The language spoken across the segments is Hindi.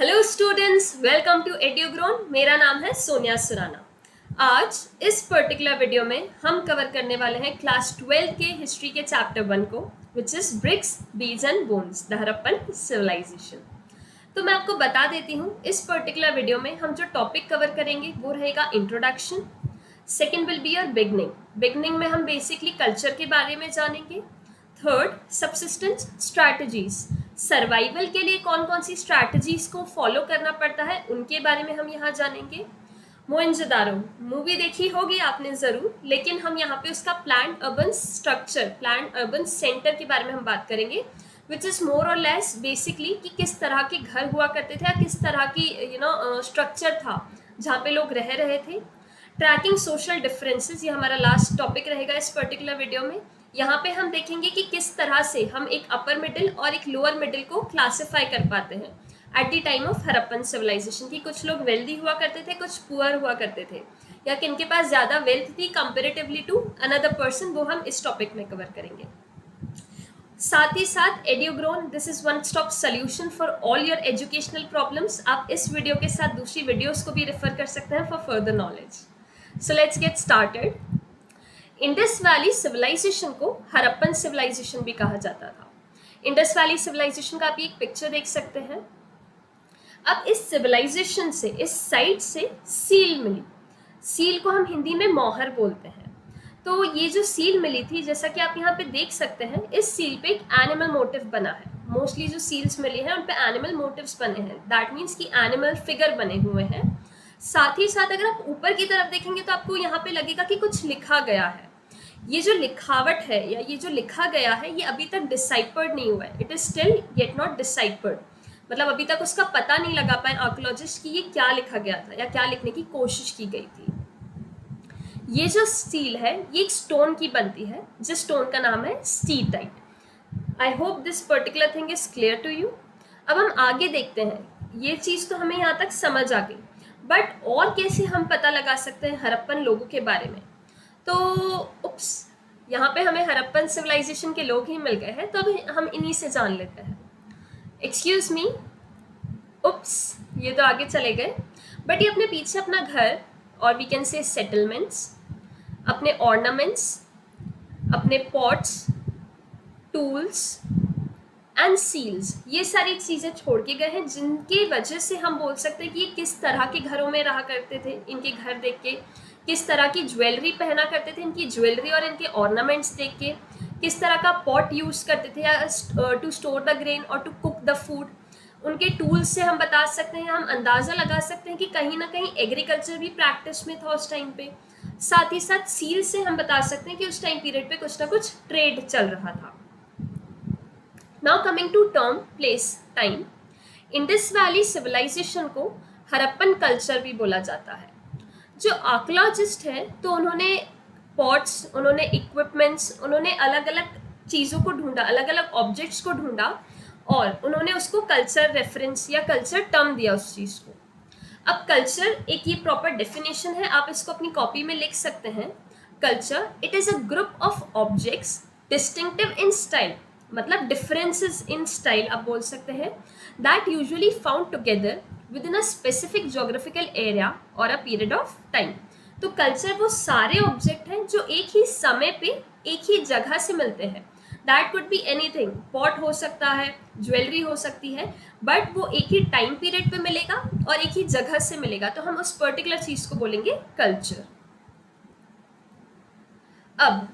Hello students, welcome to Edugrown. मेरा नाम है सोनिया सुराना। आज इस पर्टिकुलर वीडियो में हम कवर करने वाले हैं क्लास 12 के हिस्ट्री के चैप्टर 1 को, which is bricks, beads and bones, the Harappan civilisation. तो मैं आपको बता देती हूँ, इस पर्टिकुलर वीडियो में हम जो टॉपिक कवर करेंगे वो रहेगा introduction. Second will be your beginning में हम बेसिकली कल्चर के बारे में जानेंगे। थर्ड, सबसिस्टेंस स्ट्रैटेजीज, सर्वाइवल के लिए कौन कौन सी स्ट्रैटेजीज को फॉलो करना पड़ता है उनके बारे में हम यहाँ जानेंगे। मोहनजोदारो मूवी देखी होगी आपने ज़रूर, लेकिन हम यहाँ पे उसका plan urban structure, plan urban centre के बारे में हम बात करेंगे, विच इज़ मोर और लेस बेसिकली कि किस तरह के घर हुआ करते थे या किस तरह की स्ट्रक्चर था जहाँ पे लोग रह रहे थे। ट्रैकिंग सोशल डिफरेंसेस, ये हमारा लास्ट टॉपिक रहेगा इस पर्टिकुलर वीडियो में। यहाँ पे हम देखेंगे कि किस तरह से हम एक अपर मिडिल और एक लोअर मिडिल को क्लासिफाई कर पाते हैं at the time of Harappan civilisation. की कुछ लोग वेल्दी हुआ करते थे, कुछ पुअर हुआ करते थे, या किनके पास ज़्यादा वेल्थ थी कंपेरेटिवली टू अनदर पर्सन, वो हम इस टॉपिक में कवर करेंगे। साथ ही साथ Edugrown, this is one stop solution for all your educational problems. आप इस वीडियो के साथ दूसरी वीडियोस को भी रेफर कर सकते हैं for further knowledge. So let's get started. Indus valley civilisation को हड़प्पन सिविलाइजेशन भी कहा जाता था। इंडस वैली सिविलाइजेशन का आप एक पिक्चर देख सकते हैं। अब इस सिविलाइजेशन से, इस साइट से सील मिली। सील को हम हिंदी में मोहर बोलते हैं। तो ये जो सील मिली थी, जैसा कि आप यहाँ पे देख सकते हैं, इस सील पे एक एनिमल मोटिव बना है। मोस्टली जो सील्स मिली हैं उन पे एनिमल मोटिव्स बने हैं, दैट मीन्स कि एनिमल फिगर बने हुए हैं। साथ ही साथ अगर आप ऊपर की तरफ देखेंगे तो आपको यहाँ पे लगेगा कि कुछ लिखा गया है। ये जो लिखावट है या ये जो लिखा गया है, ये अभी तक डिसाइफर्ड नहीं हुआ है। It is still yet not deciphered, मतलब अभी तक उसका पता नहीं लगा पाए आर्कियोलॉजिस्ट कि ये क्या लिखा गया था या क्या लिखने की कोशिश की गई थी। ये जो स्टील है ये एक स्टोन की बनती है, जिस स्टोन का नाम है steatite. I hope this particular thing is clear to you. अब हम आगे देखते हैं। ये चीज़ तो हमें यहाँ तक समझ आ गई, बट और कैसे हम पता लगा सकते हैं हड़प्पन लोगों के बारे में। तो उप्स, यहाँ पे हमें हड़प्पन सिविलाइजेशन के लोग ही मिल गए हैं, तो अब हम इन्हीं से जान लेते हैं। एक्सक्यूज मी, उप्स, ये तो आगे चले गए, बट ये अपने पीछे अपना घर, और वी कैन से सेटलमेंट्स, अपने ऑर्नामेंट्स, अपने पॉट्स, टूल्स एंड सील्स, ये सारी चीज़ें छोड़ के गए हैं, जिनकी वजह से हम बोल सकते हैं कि ये किस तरह के घरों में रहा करते थे। इनके घर देख के, किस तरह की ज्वेलरी पहना करते थे, इनकी ज्वेलरी और इनके ऑर्नामेंट्स देख के, किस तरह का पॉट यूज़ करते थे या टू स्टोर द ग्रेन और टू कुक द फूड। उनके टूल्स से हम बता सकते हैं, हम अंदाज़ा लगा सकते हैं कि कहीं ना कहीं एग्रीकल्चर भी प्रैक्टिस में था उस टाइम पे। साथ ही साथ सील से हम बता सकते हैं कि उस टाइम पीरियड पे कुछ ना कुछ ट्रेड चल रहा था। Now coming to term, place, time, Indus valley civilisation को हड़प्पन कल्चर भी बोला जाता है। जो आर्कियोलॉजिस्ट हैं तो उन्होंने पॉट्स, उन्होंने इक्विपमेंट्स, उन्होंने अलग अलग चीज़ों को ढूंढा, अलग अलग ऑब्जेक्ट्स को ढूंढा, और उन्होंने उसको कल्चर रेफरेंस या कल्चर टर्म दिया उस चीज़ को। अब कल्चर एक ये प्रॉपर डेफिनेशन है, आप इसको अपनी कॉपी में लिख सकते हैं। Culture, it is a group of objects distinctive in style, मतलब डिफरेंसेस इन स्टाइल आप बोल सकते हैं, that usually found together with in a specific geographical area और अ पीरियड ऑफ टाइम। तो कल्चर वो सारे ऑब्जेक्ट हैं जो एक ही समय पे एक ही जगह से मिलते हैं। That could be anything, pot हो सकता है, ज्वेलरी हो सकती है, बट वो एक ही टाइम पीरियड पे मिलेगा और एक ही जगह से मिलेगा, तो हम उस पर्टिकुलर चीज़ को बोलेंगे कल्चर। अब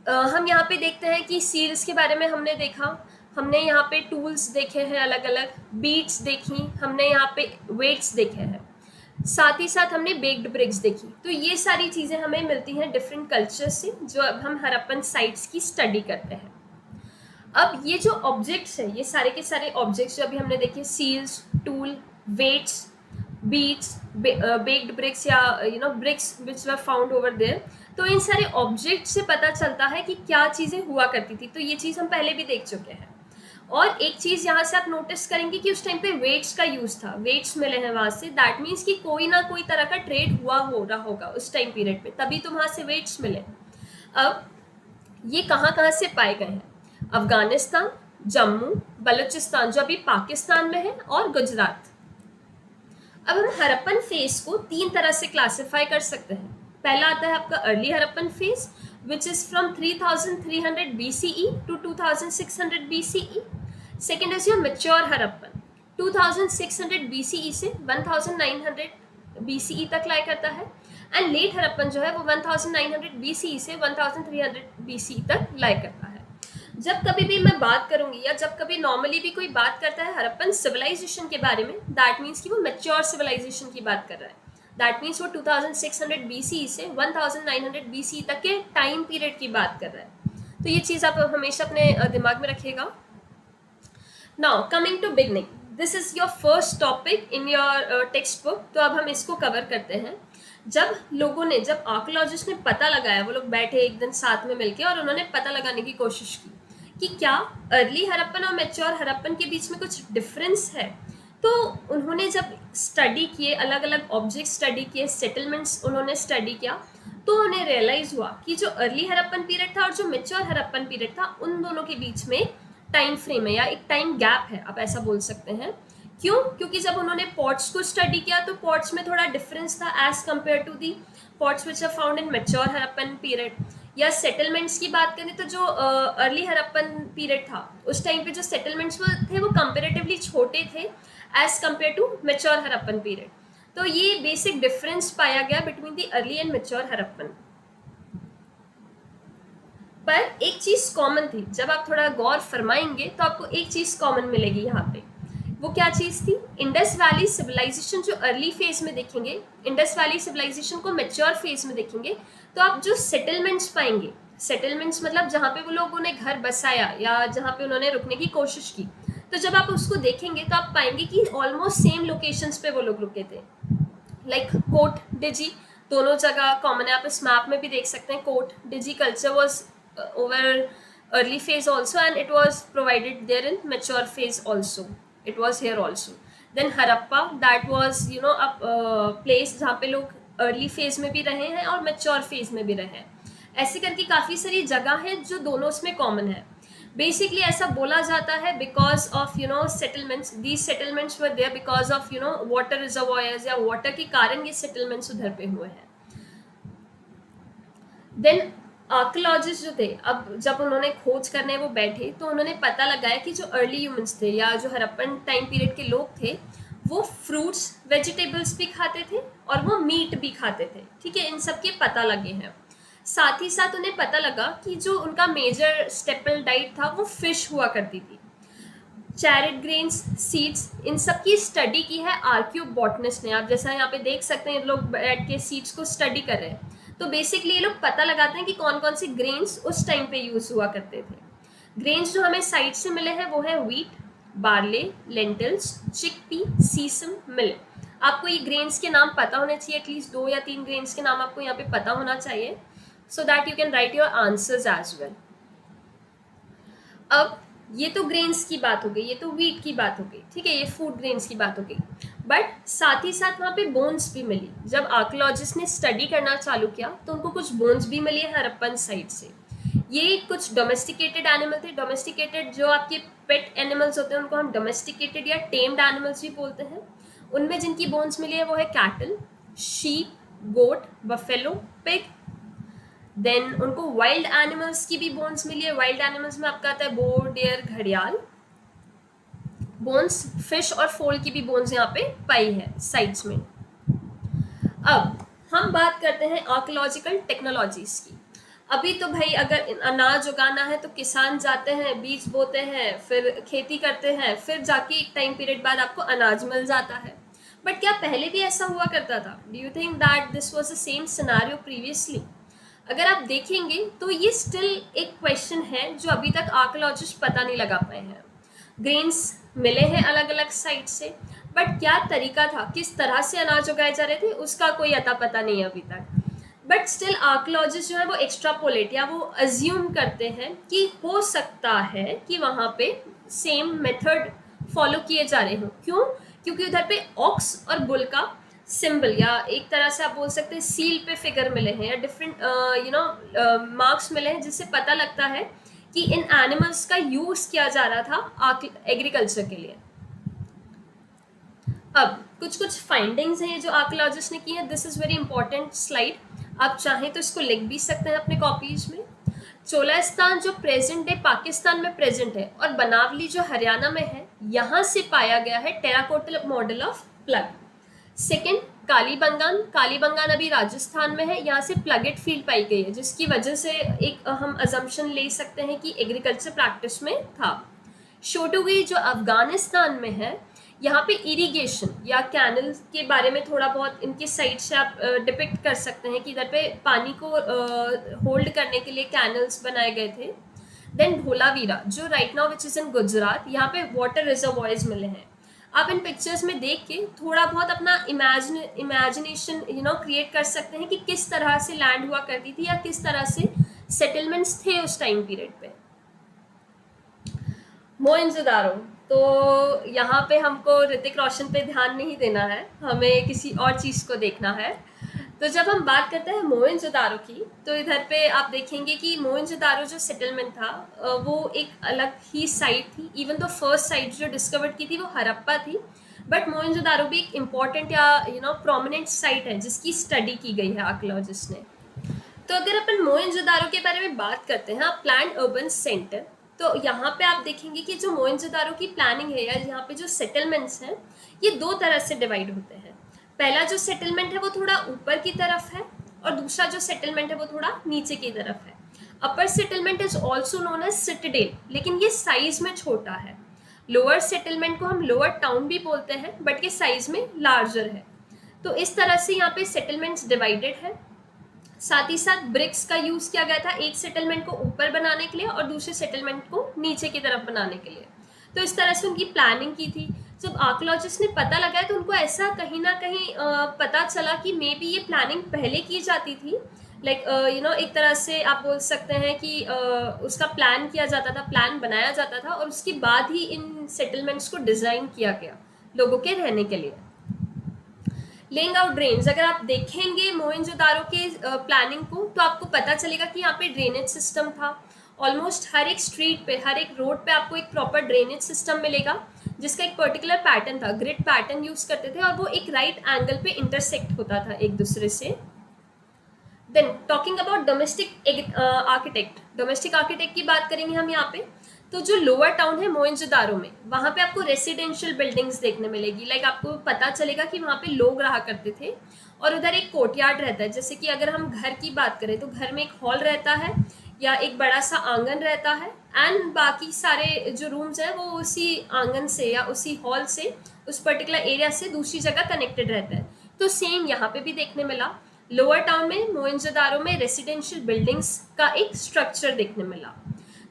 हम यहाँ पे देखते हैं कि सील्स के बारे में हमने देखा, हमने यहाँ पे टूल्स देखे हैं अलग अलग, बीट्स देखी, हमने यहाँ पे वेट्स देखे हैं, साथ ही साथ हमने बेक्ड ब्रिक्स देखी। तो ये सारी चीज़ें हमें मिलती हैं डिफरेंट कल्चर से, जो अब हम हड़प्पन साइट्स की स्टडी करते हैं। अब ये जो ऑब्जेक्ट्स हैं, ये सारे के सारे ऑब्जेक्ट्स जो अभी हमने देखे, seals, tool, weights, beads, baked bricks या bricks which were found over there, तो इन सारे ऑब्जेक्ट से पता चलता है कि क्या चीज़ें हुआ करती थी। तो ये चीज़ हम पहले भी देख चुके हैं। और एक चीज़ यहाँ से आप नोटिस करेंगे कि उस टाइम पे वेट्स का यूज़ था, वेट्स मिले हैं वहाँ से, दैट मीन्स कि कोई ना कोई तरह का ट्रेड हुआ हो रहा होगा उस टाइम पीरियड में, तभी तो वहाँ से वेट्स मिले। अब ये कहाँ कहाँ से पाए गए हैं? अफगानिस्तान, जम्मू, बलूचिस्तान जो अभी पाकिस्तान में है, और गुजरात। अब हम हड़प्पन फेज को 3 तरह से क्लासिफाई कर सकते हैं। पहला आता है आपका early Harappan phase which is from 3300 BCE to 2600 BCE। Second is your mature Harappan 2600 BCE से 1900 BCE तक लाई करता है। एंड लेट हड़प्पन जो है वो 1900 BCE से 1300 BCE तक लाई करता है। जब कभी भी मैं बात करूंगी या जब कभी नॉर्मली भी कोई बात करता है हड़प्पन सिविलाइजेशन के बारे में, दैट मीन्स कि वो मैच्योर सिविलाइजेशन की बात कर रहा है। दैट मीन्स वो 2600 BCE से 1900 BCE तक के टाइम पीरियड की बात कर रहा है। तो ये चीज़ आप हमेशा अपने दिमाग में रखिएगा। Now coming to beginning, this is your first topic in your textbook. तो अब हम इसको कवर करते हैं। जब आर्कोलॉजिस्ट ने पता लगाया, वो लोग बैठे एक दिन साथ में मिलके और उन्होंने पता लगाने की कोशिश की कि क्या अर्ली हड़प्पन और मैच्योर हड़प्पन के बीच में कुछ डिफरेंस है। तो उन्होंने जब स्टडी किए, अलग अलग ऑब्जेक्ट स्टडी किए, सेटलमेंट्स उन्होंने स्टडी किया, तो उन्हें रियलाइज हुआ कि जो अर्ली हड़प्पन पीरियड था और जो मैच्योर हड़प्पन पीरियड था, उन दोनों के बीच में टाइम फ्रेम है या एक टाइम गैप है, आप ऐसा बोल सकते हैं। क्यों? क्योंकि जब उन्होंने पॉट्स को स्टडी किया तो पॉट्स में थोड़ा डिफरेंस था as compared to the pots which are found in mature Harappan period. या सेटलमेंट्स की बात करें तो जो अर्ली हड़प्पन पीरियड था, उस टाइम पे जो सेटलमेंट्स थे वो कंपेरेटिवली छोटे थे as compared to mature Harappan period. तो ये बेसिक डिफरेंस पाया गया between the early and mature Harappan. पर एक चीज कॉमन थी, जब आप थोड़ा गौर फरमाएंगे तो आपको एक चीज कॉमन मिलेगी यहाँ पे। वो क्या चीज थी? इंडस वैली सिविलाइजेशन जो अर्ली फेज में देखेंगे, इंडस वैली सिविलाइजेशन को मैच्योर फेज में देखेंगे, तो आप जो सेटलमेंट्स पाएंगे, सेटलमेंट्स मतलब जहाँ पे वो लोगों ने घर बसाया या जहाँ पे उन्होंने रुकने की कोशिश की, तो जब आप उसको देखेंगे तो आप पाएंगे कि ऑलमोस्ट सेम लोकेशंस पे वो लोग रुके थे। लाइक कोट डिजी दोनों जगह कॉमन है, आप इस मैप में भी देख सकते हैं। Kot Diji culture was over early phase also and it was provided there in mature phase also, it was here also. Then Harappa, that was a place जहाँ पे लोग early phase में भी रहे हैं और mature phase में भी रहे हैं। ऐसे करके काफ़ी सारी जगह है जो दोनों उसमें common है। बेसिकली ऐसा बोला जाता है because of settlements, these settlements were there because of water reservoirs या वाटर के कारण ये सेटलमेंट्स उधर पे हुए हैं। देन आर्कोलॉजिस्ट जो थे, अब जब उन्होंने खोज करने वो बैठे तो उन्होंने पता लगाया कि जो अर्ली ह्यूमंस थे या जो हड़प्पन टाइम पीरियड के लोग थे, वो फ्रूट्स वेजिटेबल्स भी खाते थे और वो मीट भी खाते थे। ठीक है, इन सब के पता लगे हैं। साथ ही साथ उन्हें पता लगा कि जो उनका मेजर स्टेपल डाइट था वो फिश हुआ करती थी। चैरेट ग्रेन्स, सीड्स, इन सब की स्टडी की है आर्क्यू बॉटनिस्ट ने। आप जैसा यहाँ पे देख सकते हैं, लोग बैठ के सीड्स को स्टडी कर रहे हैं। तो बेसिकली ये लोग पता लगाते हैं कि कौन कौन से ग्रेन्स उस टाइम पे यूज हुआ करते थे। ग्रेन्स जो हमें साइड से मिले हैं वो है व्हीट, बार्ले, लेंटिल्स, चिकपी, सीसम, मिल। आपको ये ग्रेन्स के नाम पता होने चाहिए, एटलीस्ट 2 या 3 ग्रेन्स के नाम आपको यहाँ पे पता होना चाहिए, so that you can write your answers as well. अब ये तो ग्रेन्स की बात हो गई, ये तो व्हीट की बात हो गई, ठीक है, ये फूड ग्रेन्स की बात हो गई। बट साथ ही साथ वहाँ पे बोन्स भी मिली। जब आर्कोलॉजिस्ट ने स्टडी करना चालू किया तो उनको कुछ बोन्स भी मिली है हड़प्पन साइड से। ये कुछ डोमेस्टिकेटेड एनिमल थे। डोमेस्टिकेटेड जो आपके पेट एनिमल्स होते हैं उनको हम डोमेस्टिकेटेड या टेम्ड एनिमल्स भी बोलते हैं। उनमें जिनकी बोन्स मिली है वो है कैटल, शीप, गोट, बफेलो, पिग। देन उनको वाइल्ड एनिमल्स की भी बोन्स मिली है। वाइल्ड एनिमल्स में आपका आता है बोर, डेयर, घड़ियाल। बोन्स फिश और फोल की भी बोन्स यहाँ पे पाई है साइड्स में। अब हम बात करते हैं आर्कोलॉजिकल टेक्नोलॉजीज की। अभी तो भाई अगर अनाज उगाना है तो किसान जाते हैं, बीज बोते हैं, फिर खेती करते हैं, फिर जाके एक टाइम पीरियड बाद आपको अनाज मिल जाता है। बट क्या पहले भी ऐसा हुआ करता था? Do you think that this was the same scenario previously? अगर आप देखेंगे तो ये स्टिल एक क्वेश्चन है जो अभी तक आर्कोलॉजिस्ट पता नहीं लगा पाए हैं। ग्रेन्स मिले हैं अलग अलग साइड से, बट क्या तरीका था, किस तरह से अनाज उगाए जा रहे थे, उसका कोई अता पता नहीं है अभी तक। बट स्टिल आर्कोलॉजिस्ट जो है वो एक्स्ट्रापोलेट या वो अज्यूम करते हैं कि हो सकता है कि वहाँ पे सेम मेथड फॉलो किए जा रहे हों। क्यों? क्योंकि उधर पे ऑक्स और बुल का सिंबल या एक तरह से आप बोल सकते हैं सील पे फिगर मिले हैं या डिफरेंट मार्क्स मिले हैं, जिससे पता लगता है कि इन एनिमल्स का यूज किया जा रहा था एग्रीकल्चर के लिए। अब कुछ कुछ फाइंडिंग्स हैं जो आर्कियोलॉजिस्ट ने की है. This is very important slide. आप चाहें तो इसको लिख भी सकते हैं अपने कॉपीज में. चोलास्तान जो प्रेजेंट डे पाकिस्तान में प्रेजेंट है और बनावली जो हरियाणा में है, यहाँ से पाया गया है terracotta model of plough. Second, Kalibangan. Kalibangan अभी राजस्थान में है, यहाँ से प्लगेट फील्ड पाई गई है, जिसकी वजह से एक हम अजम्पशन ले सकते हैं कि एग्रीकल्चर प्रैक्टिस में था. शोटुगी जो अफगानिस्तान में है, यहाँ पे इरिगेशन या कैनल के बारे में थोड़ा बहुत इनके साइड से आप डिपिक्ट कर सकते हैं कि इधर पे पानी को होल्ड करने के लिए कैनल्स बनाए गए थे. देन धोलावीरा जो right now which is in Gujarat, यहाँ पे वाटर रिजर्वॉयर्स मिले हैं. आप इन पिक्चर्स में देख के थोड़ा बहुत अपना इमेजिनेशन क्रिएट कर सकते हैं कि किस तरह से लैंड हुआ करती थी या किस तरह से सेटलमेंट्स थे उस टाइम पीरियड पे. मोहनजोदारो, तो यहाँ पे हमको ऋतिक रोशन पे ध्यान नहीं देना है, हमें किसी और चीज़ को देखना है. तो जब हम बात करते हैं मोहनजोदारो की, तो इधर पे आप देखेंगे कि मोहनजोदारो जो सेटलमेंट था वो एक अलग ही साइट थी. इवन तो फर्स्ट साइट जो डिस्कवर्ड की थी वो हड़प्पा थी, बट मोहनजोदारो भी एक इम्पॉर्टेंट या प्रोमिनेंट साइट है जिसकी स्टडी की गई है आर्कियोलॉजिस्ट ने. तो अगर अपन मोहनजोदारो के बारे में बात करते हैं, प्लान्ड अर्बन सेंटर, तो यहाँ पे आप देखेंगे कि जो मोहनजोदारो की प्लानिंग है या यहाँ पे जो सेटलमेंट्स हैं, ये दो तरह से डिवाइड होते हैं. पहला जो सेटलमेंट है वो थोड़ा ऊपर की तरफ है और दूसरा जो सेटलमेंट है वो थोड़ा नीचे की तरफ है. Upper settlement is also known as citadel, लेकिन ये साइज में छोटा है. लोअर सेटलमेंट को हम लोअर टाउन भी बोलते हैं, बट ये साइज में लार्जर है. तो इस तरह से यहाँ पे सेटलमेंट्स डिवाइडेड है. साथ ही साथ ब्रिक्स का यूज किया गया था एक सेटलमेंट को ऊपर बनाने के लिए और दूसरे सेटलमेंट को नीचे की तरफ बनाने के लिए. तो इस तरह से उनकी प्लानिंग की थी. जब आर्कियोलॉजिस्ट ने पता लगाया तो उनको ऐसा कहीं ना कहीं पता चला कि मे बी ये प्लानिंग पहले की जाती थी. लाइक एक तरह से आप बोल सकते हैं कि उसका प्लान किया जाता था, प्लान बनाया जाता था और उसके बाद ही इन सेटलमेंट्स को डिज़ाइन किया गया लोगों के रहने के लिए. लेइंग आउट ड्रेन्स, अगर आप देखेंगे मोहनजोदारो के प्लानिंग को तो आपको पता चलेगा कि यहाँ पे ड्रेनेज सिस्टम था. ऑलमोस्ट हर एक स्ट्रीट पे, हर एक रोड पे आपको एक प्रॉपर ड्रेनेज सिस्टम मिलेगा जिसका एक पर्टिकुलर पैटर्न था. ग्रिड पैटर्न यूज करते थे और वो एक राइट एंगल पे इंटरसेक्ट होता था एक दूसरे से. Then talking about domestic architect की बात करेंगे हम यहाँ पे. तो जो लोअर टाउन है मोहनजोदारो में, वहाँ पे आपको रेसिडेंशियल बिल्डिंग्स देखने मिलेगी. लाइक आपको पता चलेगा कि वहाँ पे लोग रहा करते थे और उधर एक कोर्टयार्ड रहता है. जैसे कि अगर हम घर की बात करें तो घर में एक हॉल रहता है या एक बड़ा सा आंगन रहता है एंड बाकी सारे जो रूम्स हैं वो उसी आंगन से या उसी हॉल से उस पर्टिकुलर एरिया से दूसरी जगह कनेक्टेड रहता है. तो सेम यहाँ पे भी देखने मिला. लोअर टाउन में मोहनजोदारो में रेसिडेंशियल बिल्डिंग्स का एक स्ट्रक्चर देखने मिला.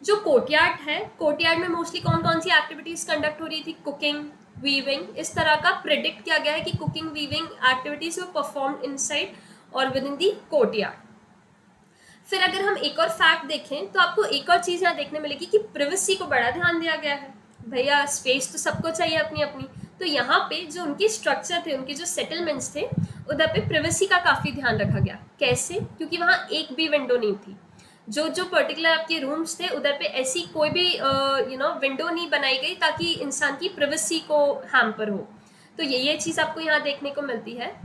जो कोर्टयार्ड है, कोर्टयार्ड में मोस्टली कौन कौन सी एक्टिविटीज़ कंडक्ट हो रही थी? Cooking, weaving. इस तरह का प्रिडिक्ट किया गया है कि कुकिंग वीविंग एक्टिविटीज़ वो परफॉर्म इनसाइड और विद इन दी कोर्टयार्ड. फिर अगर हम एक और फैक्ट देखें तो आपको एक और चीज़ यहाँ देखने मिलेगी कि प्रिवेसी को बड़ा ध्यान दिया गया है. भैया स्पेस तो सबको चाहिए अपनी अपनी. तो यहाँ पे जो उनके स्ट्रक्चर थे, उनके जो सेटलमेंट्स थे, उधर पे प्रिवेसी का काफ़ी ध्यान रखा गया. कैसे? क्योंकि वहाँ एक भी विंडो नहीं थी. जो जो पर्टिकुलर आपके रूम्स थे उधर पे ऐसी कोई भी विंडो नहीं बनाई गई ताकि इंसान की प्रिवेसी को हैम्पर हो. तो ये चीज़ आपको यहाँ देखने को मिलती है.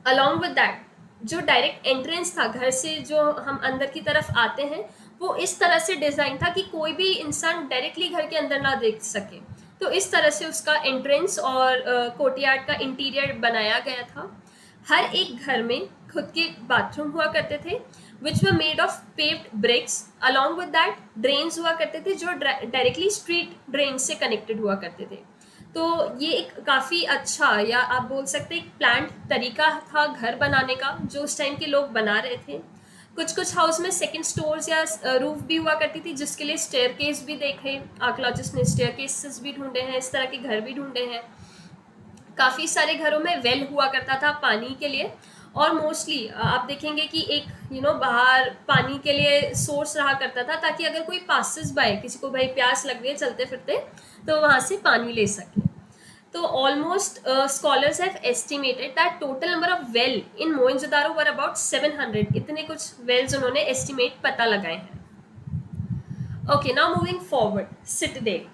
अलॉन्ग विद दैट जो डायरेक्ट एंट्रेंस था, घर से जो हम अंदर की तरफ आते हैं, वो इस तरह से डिज़ाइन था कि कोई भी इंसान डायरेक्टली घर के अंदर ना देख सके. तो इस तरह से उसका एंट्रेंस और कोर्टयार्ड का इंटीरियर बनाया गया था. हर एक घर में खुद के बाथरूम हुआ करते थे which were made of paved bricks. along with that drains हुआ करते थे जो डायरेक्टली स्ट्रीट ड्रेन से कनेक्टेड हुआ करते थे. तो ये एक काफ़ी अच्छा या आप बोल सकते एक प्लान्ड तरीका था घर बनाने का जो उस टाइम के लोग बना रहे थे. कुछ कुछ हाउस में सेकंड स्टोर्स या रूफ भी हुआ करती थी जिसके लिए स्टेयरकेस भी देखे. आर्कियोलॉजिस्ट ने स्टेयरकेसेस भी ढूंढे हैं, इस तरह के घर भी ढूंढे हैं. काफ़ी सारे घरों में वेल हुआ करता था पानी के लिए और मोस्टली आप देखेंगे कि एक बाहर पानी के लिए सोर्स रहा करता था ताकि अगर कोई पासिस बाय, किसी को भाई प्यास लग रही है चलते फिरते, तो वहाँ से पानी ले सके. तो almost scholars have estimated that total number of well in Mohenjodaro were about 700. इतने कुछ वेल्स उन्होंने एस्टिमेट पता लगाए हैं. Okay, now moving forward. Citadel.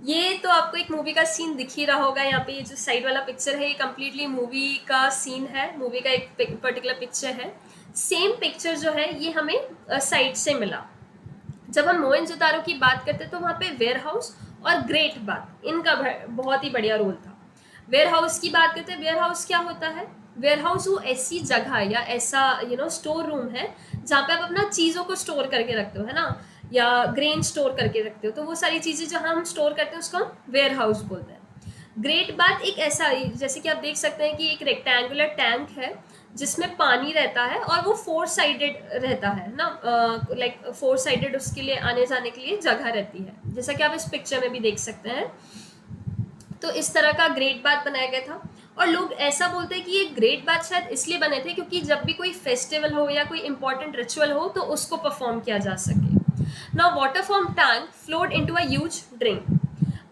ये तो आपको एक मूवी का सीन दिख ही रहा होगा। यहाँ पे ये जो साइड वाला पिक्चर है ये कम्प्लीटली मूवी का सीन है, मूवी का एक पर्टिकुलर पिक्चर है। सेम पिक्चर जो है ये हमें साइड से मिला। जब हम मोहनजोदारो की बात करते तो वहाँ पे वेयर हाउस और ग्रेट बाथ इनका बहुत ही बढ़िया रोल था। वेयर हाउस की बात करते हैं, वेयर हाउस क्या होता है? वेयर हाउस वो ऐसी जगह या ऐसा स्टोर रूम है जहाँ पे आप अपना चीज़ों को स्टोर करके रखते हो, है ना, या ग्रेन स्टोर करके रखते हो। तो वो सारी चीज़ें जहाँ हम स्टोर करते हैं उसको हम वेयर हाउस बोलते हैं। ग्रेट बाथ एक ऐसा, जैसे कि आप देख सकते हैं कि एक रेक्टेंगुलर टैंक है जिसमें पानी रहता है और वो 4 साइडेड रहता है ना, लाइक 4 साइडेड उसके लिए आने जाने के लिए जगह रहती है, जैसा कि आप इस पिक्चर में भी देख सकते हैं। तो इस तरह का ग्रेट बाथ बनाया गया था। और लोग ऐसा बोलते हैं कि ये ग्रेट बाथ शायद इसलिए बने थे क्योंकि जब भी कोई फेस्टिवल हो या कोई इंपॉर्टेंट रिचुअल हो तो उसको परफॉर्म किया जा सके। Now water from tank flowed into a huge drain.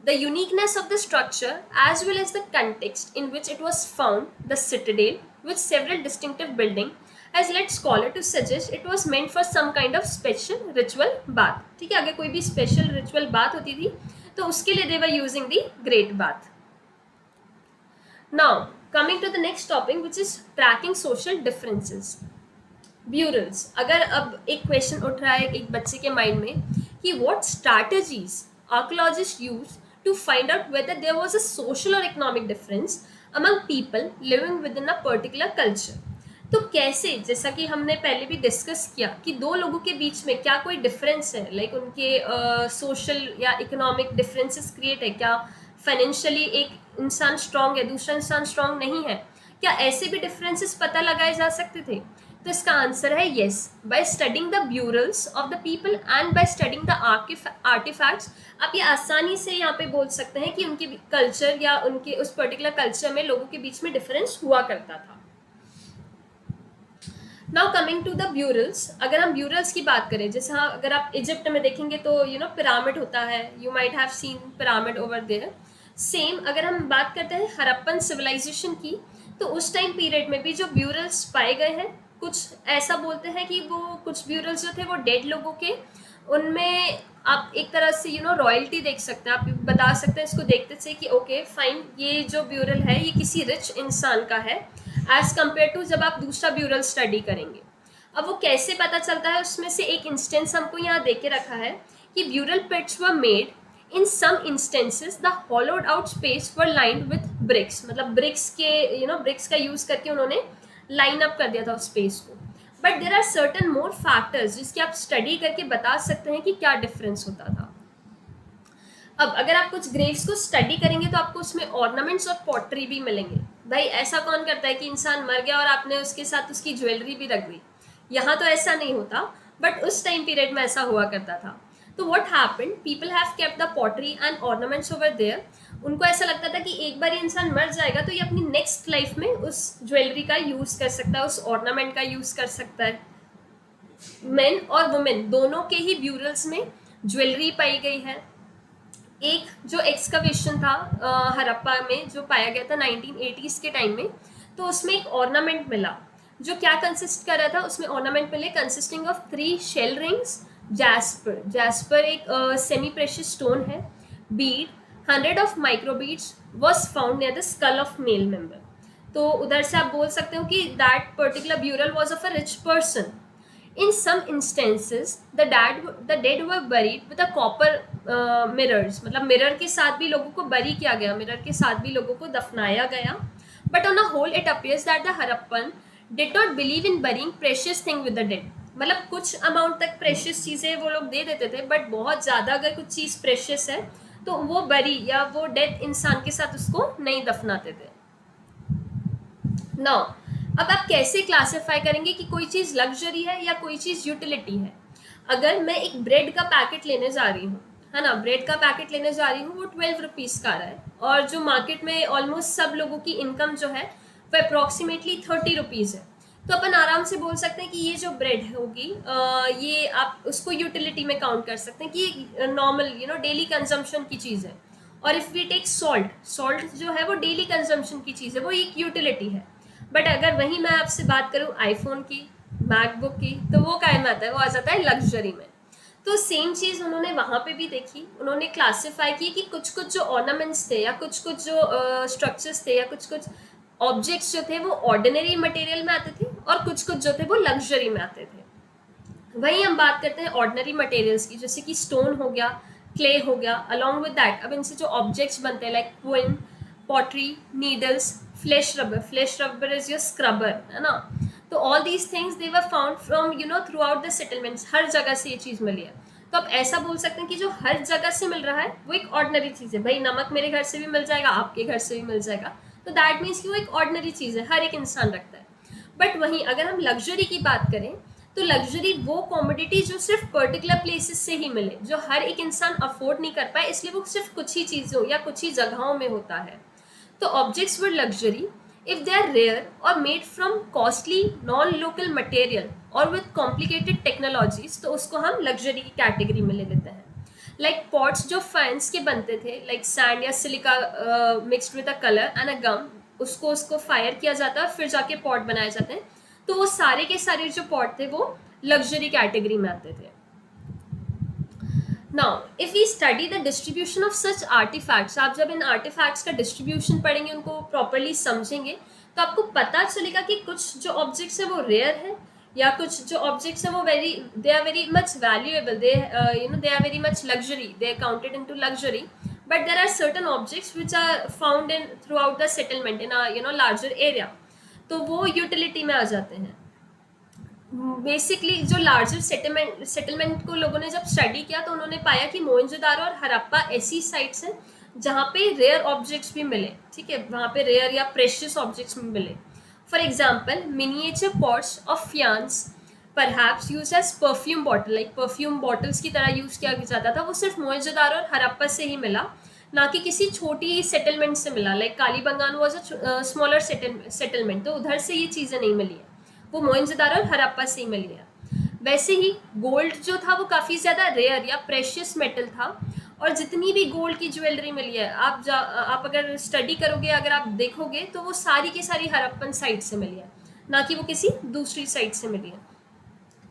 The uniqueness of the structure as well as the context in which it was found, the citadel with several distinctive buildings, has led scholar to suggest it was meant for some kind of special ritual bath. ठीक है, अगर कोई भी special ritual bath होती थी तो उसके लिए they were using the great bath. Now coming to the next topic which is tracking social differences. Burals. अगर अब एक क्वेश्चन उठ रहा है एक बच्चे के माइंड में कि what strategies archaeologists use to find out whether there was a social or economic difference among people living within a particular culture. तो कैसे, जैसा कि हमने पहले भी डिस्कस किया कि दो लोगों के बीच में क्या कोई डिफरेंस है, लाइक उनके सोशल या इकोनॉमिक डिफरेंसेस क्रिएट है क्या, फाइनेंशियली एक इंसान स्ट्रांग है दूसरा इंसान स्ट्रांग नहीं है, क्या ऐसे भी डिफरेंसेस पता लगाए जा सकते थे? तो इसका आंसर है yes, by studying the burials of the people and by studying the artefacts. आप ये आसानी से यहाँ पे बोल सकते हैं कि उनके कल्चर या उनके उस पर्टिकुलर कल्चर में लोगों के बीच में डिफरेंस हुआ करता था। नाउ कमिंग टू द ब्यूरल्स, अगर हम ब्यूरल्स की बात करें, जैसे हाँ अगर आप इजिप्ट में देखेंगे तो पिरामिड होता है, you might have seen pyramid over there. Same अगर हम बात करते हैं हड़प्पन सिविलाइजेशन की, तो उस टाइम पीरियड में भी जो ब्यूरल्स पाए गए हैं, कुछ ऐसा बोलते हैं कि वो कुछ ब्यूरल्स जो थे वो डेड लोगों के, उनमें आप एक तरह से रॉयल्टी देख सकते हैं, आप बता सकते हैं इसको देखते से कि ओके फाइन, ये जो ब्यूरल है ये किसी रिच इंसान का है एज कम्पेयर टू जब आप दूसरा ब्यूरल स्टडी करेंगे। अब वो कैसे पता चलता है, उसमें से एक इंस्टेंस हमको यहाँ दे के रखा है कि burial pits were made in some instances the hollowed out space were lined with bricks, मतलब ब्रिक्स के ब्रिक्स का यूज करके उन्होंने लाइन अप कर दिया था उस स्पेस को। But there are certain more factors जिसके आप स्टडी करके बता सकते हैं कि क्या डिफरेंस होता था। अब अगर आप कुछ ग्रेव्स को स्टडी करेंगे तो आपको उसमें ऑर्नामेंट्स और पॉटरी भी मिलेंगे। भाई ऐसा कौन करता है कि इंसान मर गया और आपने उसके साथ उसकी ज्वेलरी भी रख दी, यहाँ तो ऐसा नहीं होता, बट उस टाइम पीरियड में ऐसा हुआ करता था। तो what happened, people have kept the pottery and ornaments over there. उनको ऐसा लगता था कि एक बार इंसान मर जाएगा तो ये अपनी नेक्स्ट लाइफ में उस ज्वेलरी का यूज कर सकता है, उस ऑर्नामेंट का यूज कर सकता है। मेन और वुमेन दोनों के ही ब्यूरल्स में ज्वेलरी पाई गई है। एक जो एक्सकवेशन था हड़प्पा में जो पाया गया था 1980s के टाइम में, तो उसमें एक ऑर्नामेंट मिला जो क्या कंसिस्ट कर रहा था, उसमें ऑर्नामेंट मिले consisting of 3 shell rings, jasper, jasper एक सेमी प्रेशियस स्टोन है, bead, 100 of microbeads was found near the skull of male member। तो उधर से आप बोल सकते हो कि that particular burial was of a rich person। In some instances the dead were buried with a copper mirrors, मतलब मिरर के साथ भी लोगों को बरी किया गया, मिरर के साथ भी लोगों को दफनाया गया। But on a whole it appears that the Harappan did not believe in burying precious thing with the dead। मतलब कुछ अमाउंट तक प्रेशियस चीज़ें वो लोग दे देते थे, बट बहुत ज़्यादा अगर कुछ चीज़ प्रेशियस है तो वो बरी या वो डेड इंसान के साथ उसको नहीं दफनाते थे। नाउ अब आप कैसे क्लासिफाई करेंगे कि कोई चीज़ लग्जरी है या कोई चीज़ यूटिलिटी है? अगर मैं एक ब्रेड का पैकेट लेने जा रही हूँ, है ना, ब्रेड का पैकेट लेने जा रही हूँ, वो 12 रुपीज़ का आ रहा है और जो मार्केट में ऑलमोस्ट सब लोगों की इनकम जो है वो अप्रॉक्सीमेटली 30 रुपीज़ है, तो अपन आराम से बोल सकते हैं कि ये जो ब्रेड होगी ये आप उसको यूटिलिटी में काउंट कर सकते हैं कि ये नॉर्मल डेली कंजम्पशन की चीज़ है। और if we take salt, salt जो है वो डेली कंजम्पशन की चीज़ है, वो एक यूटिलिटी है। बट अगर वहीं मैं आपसे बात करूँ आईफोन की, मैकबुक की, तो वो काय में आता है, वो आ जाता है लग्जरी में। तो सेम चीज़ उन्होंने वहाँ पे भी देखी, उन्होंने क्लासिफाई की कि कुछ कुछ जो ऑर्नामेंट्स थे या कुछ कुछ जो स्ट्रक्चर्स थे या कुछ कुछ ऑब्जेक्ट्स जो थे वो ऑर्डिनरी मटेरियल में आते थे और कुछ कुछ जो थे वो लग्जरी में आते थे। वहीं हम बात करते हैं ऑर्डिनरी मटेरियल्स की, जैसे कि स्टोन हो गया, क्ले हो गया, अलॉन्ग विद दैट अब इनसे जो ऑब्जेक्ट्स बनते हैं लाइक क्विन, pottery, needles, flesh rubber is your scrubber, है ना। तो all these things they were found from throughout the settlements, हर जगह से ये चीज़ मिली है। तो आप ऐसा बोल सकते हैं कि जो हर जगह से मिल रहा है वो एक ऑर्डिनरी चीज़ है। भाई नमक मेरे घर से भी मिल जाएगा, आपके घर से भी मिल जाएगा, तो दैट मीन्स कि वो एक ऑर्डिनरी चीज़ है, हर एक इंसान रखता है। बट वहीं अगर हम लग्जरी की बात करें तो लग्जरी वो कॉमोडिटी जो सिर्फ पर्टिकुलर प्लेसेस से ही मिले, जो हर एक इंसान अफोर्ड नहीं कर पाए, इसलिए वो सिर्फ कुछ ही चीज़ों या कुछ ही जगहों में होता है। तो objects were luxury if they are rare और made from costly non local material और विद कॉम्प्लिकेटेड टेक्नोलॉजीज, तो उसको हम लग्जरी की कैटेगरी में ले लेते हैं। लाइक पॉट्स जो फैंस के बनते थे, लाइक सैंड या silica mixed with a colour and a gum, उसको फायर किया जाता है और फिर जाके पॉट बनाए जाते हैं। तो वो सारे के सारे जो पॉट थे वो लग्जरी कैटेगरी में आते थे। Now if we study the distribution of such artefacts, आप जब इन आर्टिफैक्ट्स का डिस्ट्रीब्यूशन पढ़ेंगे, उनको प्रॉपरली समझेंगे, तो आपको पता चलेगा कि कुछ जो ऑब्जेक्ट्स है वो रेयर है या कुछ जो ऑब्जेक्ट्स है वो they are very much valuable, they are very much luxury, they are counted into luxury, but there are certain objects which are found in throughout the settlement in a larger area, तो वो यूटिलिटी में आ जाते हैं। बेसिकली जो लार्जर सेटलमेंट को लोगों ने जब स्टडी किया तो उन्होंने पाया कि मोहनजोदारो और हड़प्पा ऐसी साइट्स हैं जहाँ पे रेयर ऑब्जेक्ट्स भी मिले, ठीक है, वहाँ पे रेयर या प्रेशियस ऑब्जेक्ट्स भी मिले। For example miniature pots of faience perhaps used as perfume bottle, like perfume bottles की तरह यूज किया जाता था, वो सिर्फ मोहनजोदारो और हड़प्पा से ही मिला, ना कि किसी छोटी सेटलमेंट से मिला। Like Kalibangan was a smaller settlement, तो उधर से ये चीज़ें नहीं मिली है, वो मोहनजोदारो और हड़प्पा से ही मिली है। वैसे ही गोल्ड जो था वो काफ़ी ज़्यादा रेयर या प्रेशियस मेटल था, और जितनी भी गोल्ड की ज्वेलरी मिली है आप अगर स्टडी करोगे, अगर आप देखोगे तो वो सारी की सारी हड़प्पन साइड से मिली है, ना कि वो किसी दूसरी साइड से मिली है।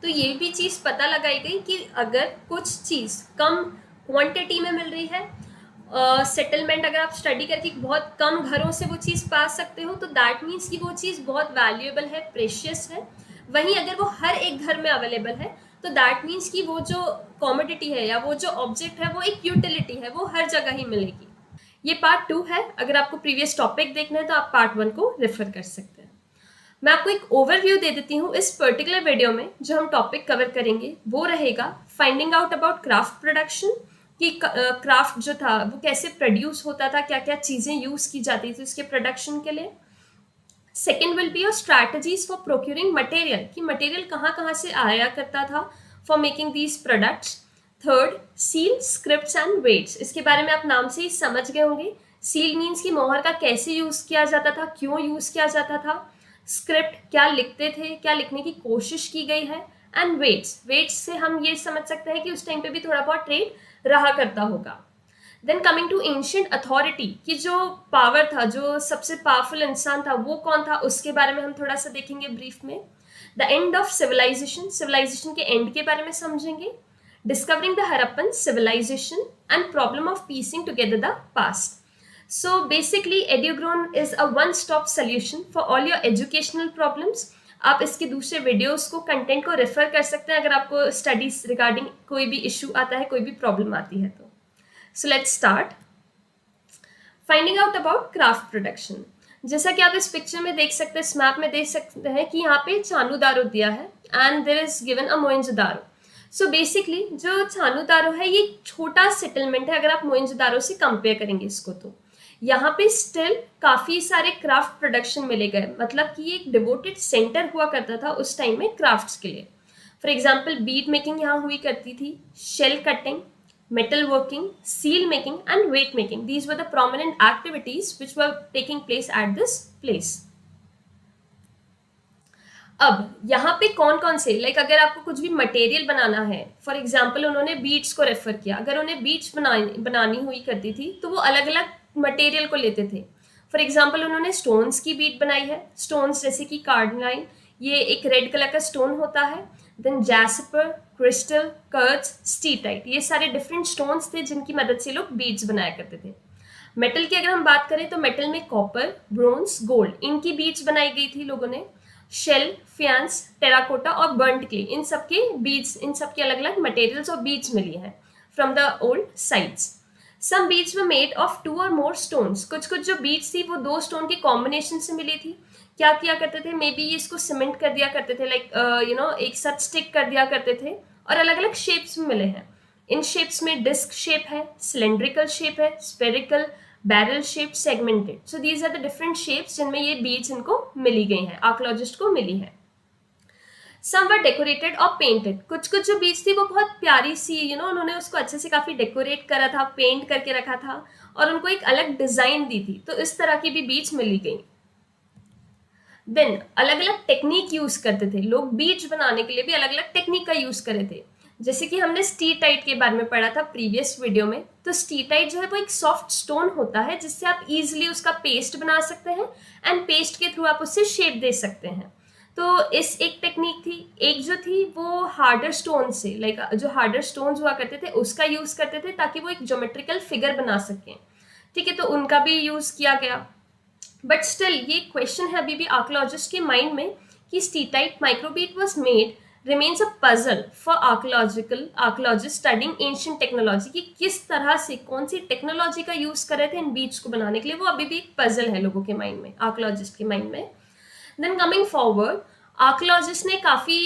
तो ये भी चीज़ पता लगाई गई कि अगर कुछ चीज़ कम क्वांटिटी में मिल रही है, सेटलमेंट अगर आप स्टडी करके बहुत कम घरों से वो चीज़ पा सकते हो, तो दैट मीन्स कि वो चीज़ बहुत वैल्यूएबल है, प्रेशियस है। वहीं अगर वो हर एक घर में अवेलेबल है, तो दैट मीन्स कि वो जो कॉमोडिटी है या वो जो ऑब्जेक्ट है वो एक यूटिलिटी है, वो हर जगह ही मिलेगी। ये पार्ट 2 है, अगर आपको प्रीवियस टॉपिक देखना है तो आप पार्ट 1 को रेफर कर सकते हैं। मैं आपको एक ओवरव्यू दे देती हूँ इस पर्टिकुलर वीडियो में। जो हम टॉपिक कवर करेंगे वो रहेगा finding out about craft production, कि क्राफ्ट जो था वो कैसे प्रोड्यूस होता था, क्या क्या चीज़ें यूज़ की जाती थी उसके प्रोडक्शन के लिए। Second will be your strategies for procuring material, कि मटेरियल कहाँ कहाँ से आया करता था for making these products. Third, seal, scripts and weights, इसके बारे में आप नाम से ही समझ गए होंगे। सील मीन्स कि मोहर का कैसे यूज़ किया जाता था, क्यों यूज़ किया जाता था। स्क्रिप्ट, क्या लिखते थे, क्या लिखने की कोशिश की गई है। एंड वेट्स, वेट्स से हम ये समझ सकते हैं कि उस टाइम पे भी थोड़ा बहुत ट्रेड रहा करता होगा। Then coming to ancient authority, कि जो पावर था, जो सबसे पावरफुल इंसान था वो कौन था, उसके बारे में हम थोड़ा सा देखेंगे ब्रीफ में। The end of civilisation, civilisation के एंड के बारे में समझेंगे। Discovering the Harappan civilisation and problem of piecing together the past. So basically EduGrown is a one-stop solution for all your educational problems. आप इसके दूसरे वीडियोस को, कंटेंट को रेफर कर सकते हैं अगर आपको स्टडीज रिगार्डिंग कोई भी इशू आता है, कोई भी प्रॉब्लम आती है तो। So let's start finding out about craft production. जैसा कि आप इस पिक्चर में देख सकते हैं, इस मैप में देख सकते हैं कि यहाँ पे चानूदारो दिया है and there is given a Mohenjodaro. So basically जो चानूदारो है ये छोटा सेटलमेंट है, अगर आप मोहनजोदारो से कंपेयर करेंगे इसको, तो यहाँ पे स्टिल काफ़ी सारे क्राफ्ट प्रोडक्शन मिले गए, मतलब कि ये एक डिवोटेड सेंटर हुआ करता था उस टाइम में क्राफ्ट्स के लिए। फॉर एग्जाम्पल बीड मेकिंग यहाँ हुई करती थी, shell cutting, metal working, seal making and weight making. These were the prominent activities which were taking place at this place. अब यहाँ पे कौन कौन से, लाइक अगर आपको कुछ भी मटेरियल बनाना है, फॉर एग्जाम्पल उन्होंने बीड्स को रेफर किया, अगर उन्हें बीड्स बनानी हुई करती थी तो वो अलग अलग मटेरियल को लेते थे। फॉर एग्जाम्पल उन्होंने स्टोन्स की बीड बनाई है, स्टोन्स जैसे कि कार्डलाइन, ये एक रेड कलर का स्टोन होता है। देन जैस्पर, क्रिस्टल, कर्ट्स, स्टीटाइट, ये सारे डिफरेंट स्टोन्स थे जिनकी मदद से लोग बीड्स बनाया करते थे। मेटल की अगर हम बात करें तो मेटल में कॉपर, ब्रोंज, गोल्ड, इनकी बीड्स बनाई गई थी लोगों ने। शेल, फियांस, टेराकोटा और बर्न्ट क्ले, इन सबके बीड्स, इन सबके अलग अलग मटेरियल्स और बीड्स मिली हैं from the old sites. Some beads were made of 2 और मोर स्टोन्स, कुछ कुछ जो बीड्स थी वो 2 स्टोन के कॉम्बिनेशन से मिली थी। क्या किया करते थे, मे बी इसको सीमेंट कर दिया करते थे, लाइक एक साथ स्टिक कर दिया करते थे, और अलग अलग शेप्स में मिले हैं। इन शेप्स में डिस्क शेप है, सिलेंड्रिकल शेप है, spherical, barrel shape, segmented. So these are the different shapes जिनमें ये बीड्स इनको मिली गई हैं, आर्कियोलॉजिस्ट को मिली है। सम वर डेकोरेटेड और पेंटेड, कुछ कुछ जो बीड्स थी वो बहुत प्यारी सी उन्होंने उसको अच्छे से काफी डेकोरेट करा था, पेंट करके रखा था और उनको एक अलग डिजाइन दी थी, तो इस तरह की भी बीड्स मिली गई। देन अलग अलग टेक्निक यूज करते थे लोग, बीड्स बनाने के लिए भी अलग अलग टेक्निक का यूज करे थे। जैसे कि हमने स्टीटाइट के बारे में पढ़ा था प्रीवियस वीडियो में, तो स्टीटाइट जो है वो एक सॉफ्ट स्टोन होता है जिससे आप इजीली उसका पेस्ट बना सकते हैं एंड पेस्ट के थ्रू आप उससे शेप दे सकते हैं। तो इस एक टेक्निक थी। एक जो थी वो हार्डर स्टोन से, लाइक जो हार्डर स्टोन्स हुआ करते थे उसका यूज करते थे ताकि वो एक ज्योमेट्रिकल फिगर बना सकें। ठीक है, तो उनका भी यूज किया गया। बट स्टिल ये क्वेश्चन है अभी भी आर्कियोलॉजिस्ट के माइंड में कि steatite microbead was made remains a puzzle for archaeologists studying ancient technology, कि किस तरह से कौन सी टेक्नोलॉजी का यूज कर रहे थे इन बीड्स को बनाने के लिए, वो अभी भी एक पजल है लोगों के माइंड में, आर्कियोलॉजिस्ट के माइंड में। देन कमिंग फॉरवर्ड, आर्कियोलॉजिस्ट ने काफी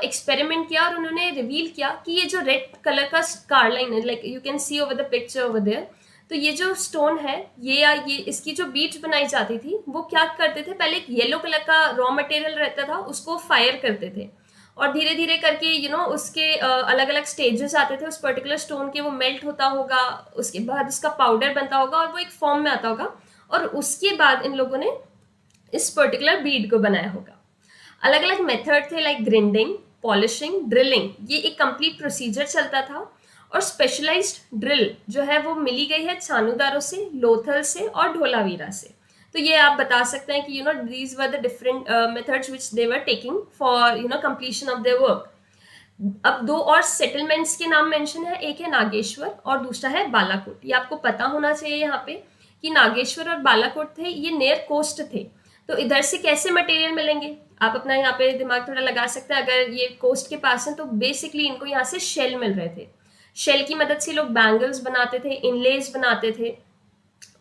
एक्सपेरिमेंट किया और उन्होंने रिवील किया कि ये जो रेड कलर का स्कारलाइन है, like you can see over the picture over there, तो ये जो स्टोन है ये इसकी जो बीड्स बनाई जाती थी वो क्या करते थे, पहले एक येलो कलर का रॉ मटेरियल रहता था, उसको फायर करते थे और धीरे धीरे करके उसके अलग अलग स्टेजेस आते थे उस पर्टिकुलर स्टोन के, वो मेल्ट होता होगा, उसके बाद उसका पाउडर बनता होगा और वो एक फॉर्म में आता होगा, और उसके बाद इन लोगों ने इस पर्टिकुलर बीड को बनाया होगा। अलग अलग मेथड थे लाइक ग्रिंडिंग, पॉलिशिंग, ड्रिलिंग, ये एक कंप्लीट प्रोसीजर चलता था। और स्पेशलाइज्ड ड्रिल जो है वो मिली गई है छानूदारों से, लोथल से और ढोलावीरा से। तो ये आप बता सकते हैं कि these were the different methods which they were taking for completion of their work. अब 2 और सेटलमेंट्स के नाम मेंशन है, एक है नागेश्वर और दूसरा है बालाकोट। ये आपको पता होना चाहिए यहाँ पे कि नागेश्वर और बालाकोट थे, ये नियर कोस्ट थे। तो इधर से कैसे मटेरियल मिलेंगे, आप अपना यहाँ पे दिमाग थोड़ा लगा सकते हैं। अगर ये कोस्ट के पास है तो बेसिकली इनको यहाँ से शेल मिल रहे थे, शेल की मदद से लोग बैंगल्स बनाते थे, इनलेज बनाते थे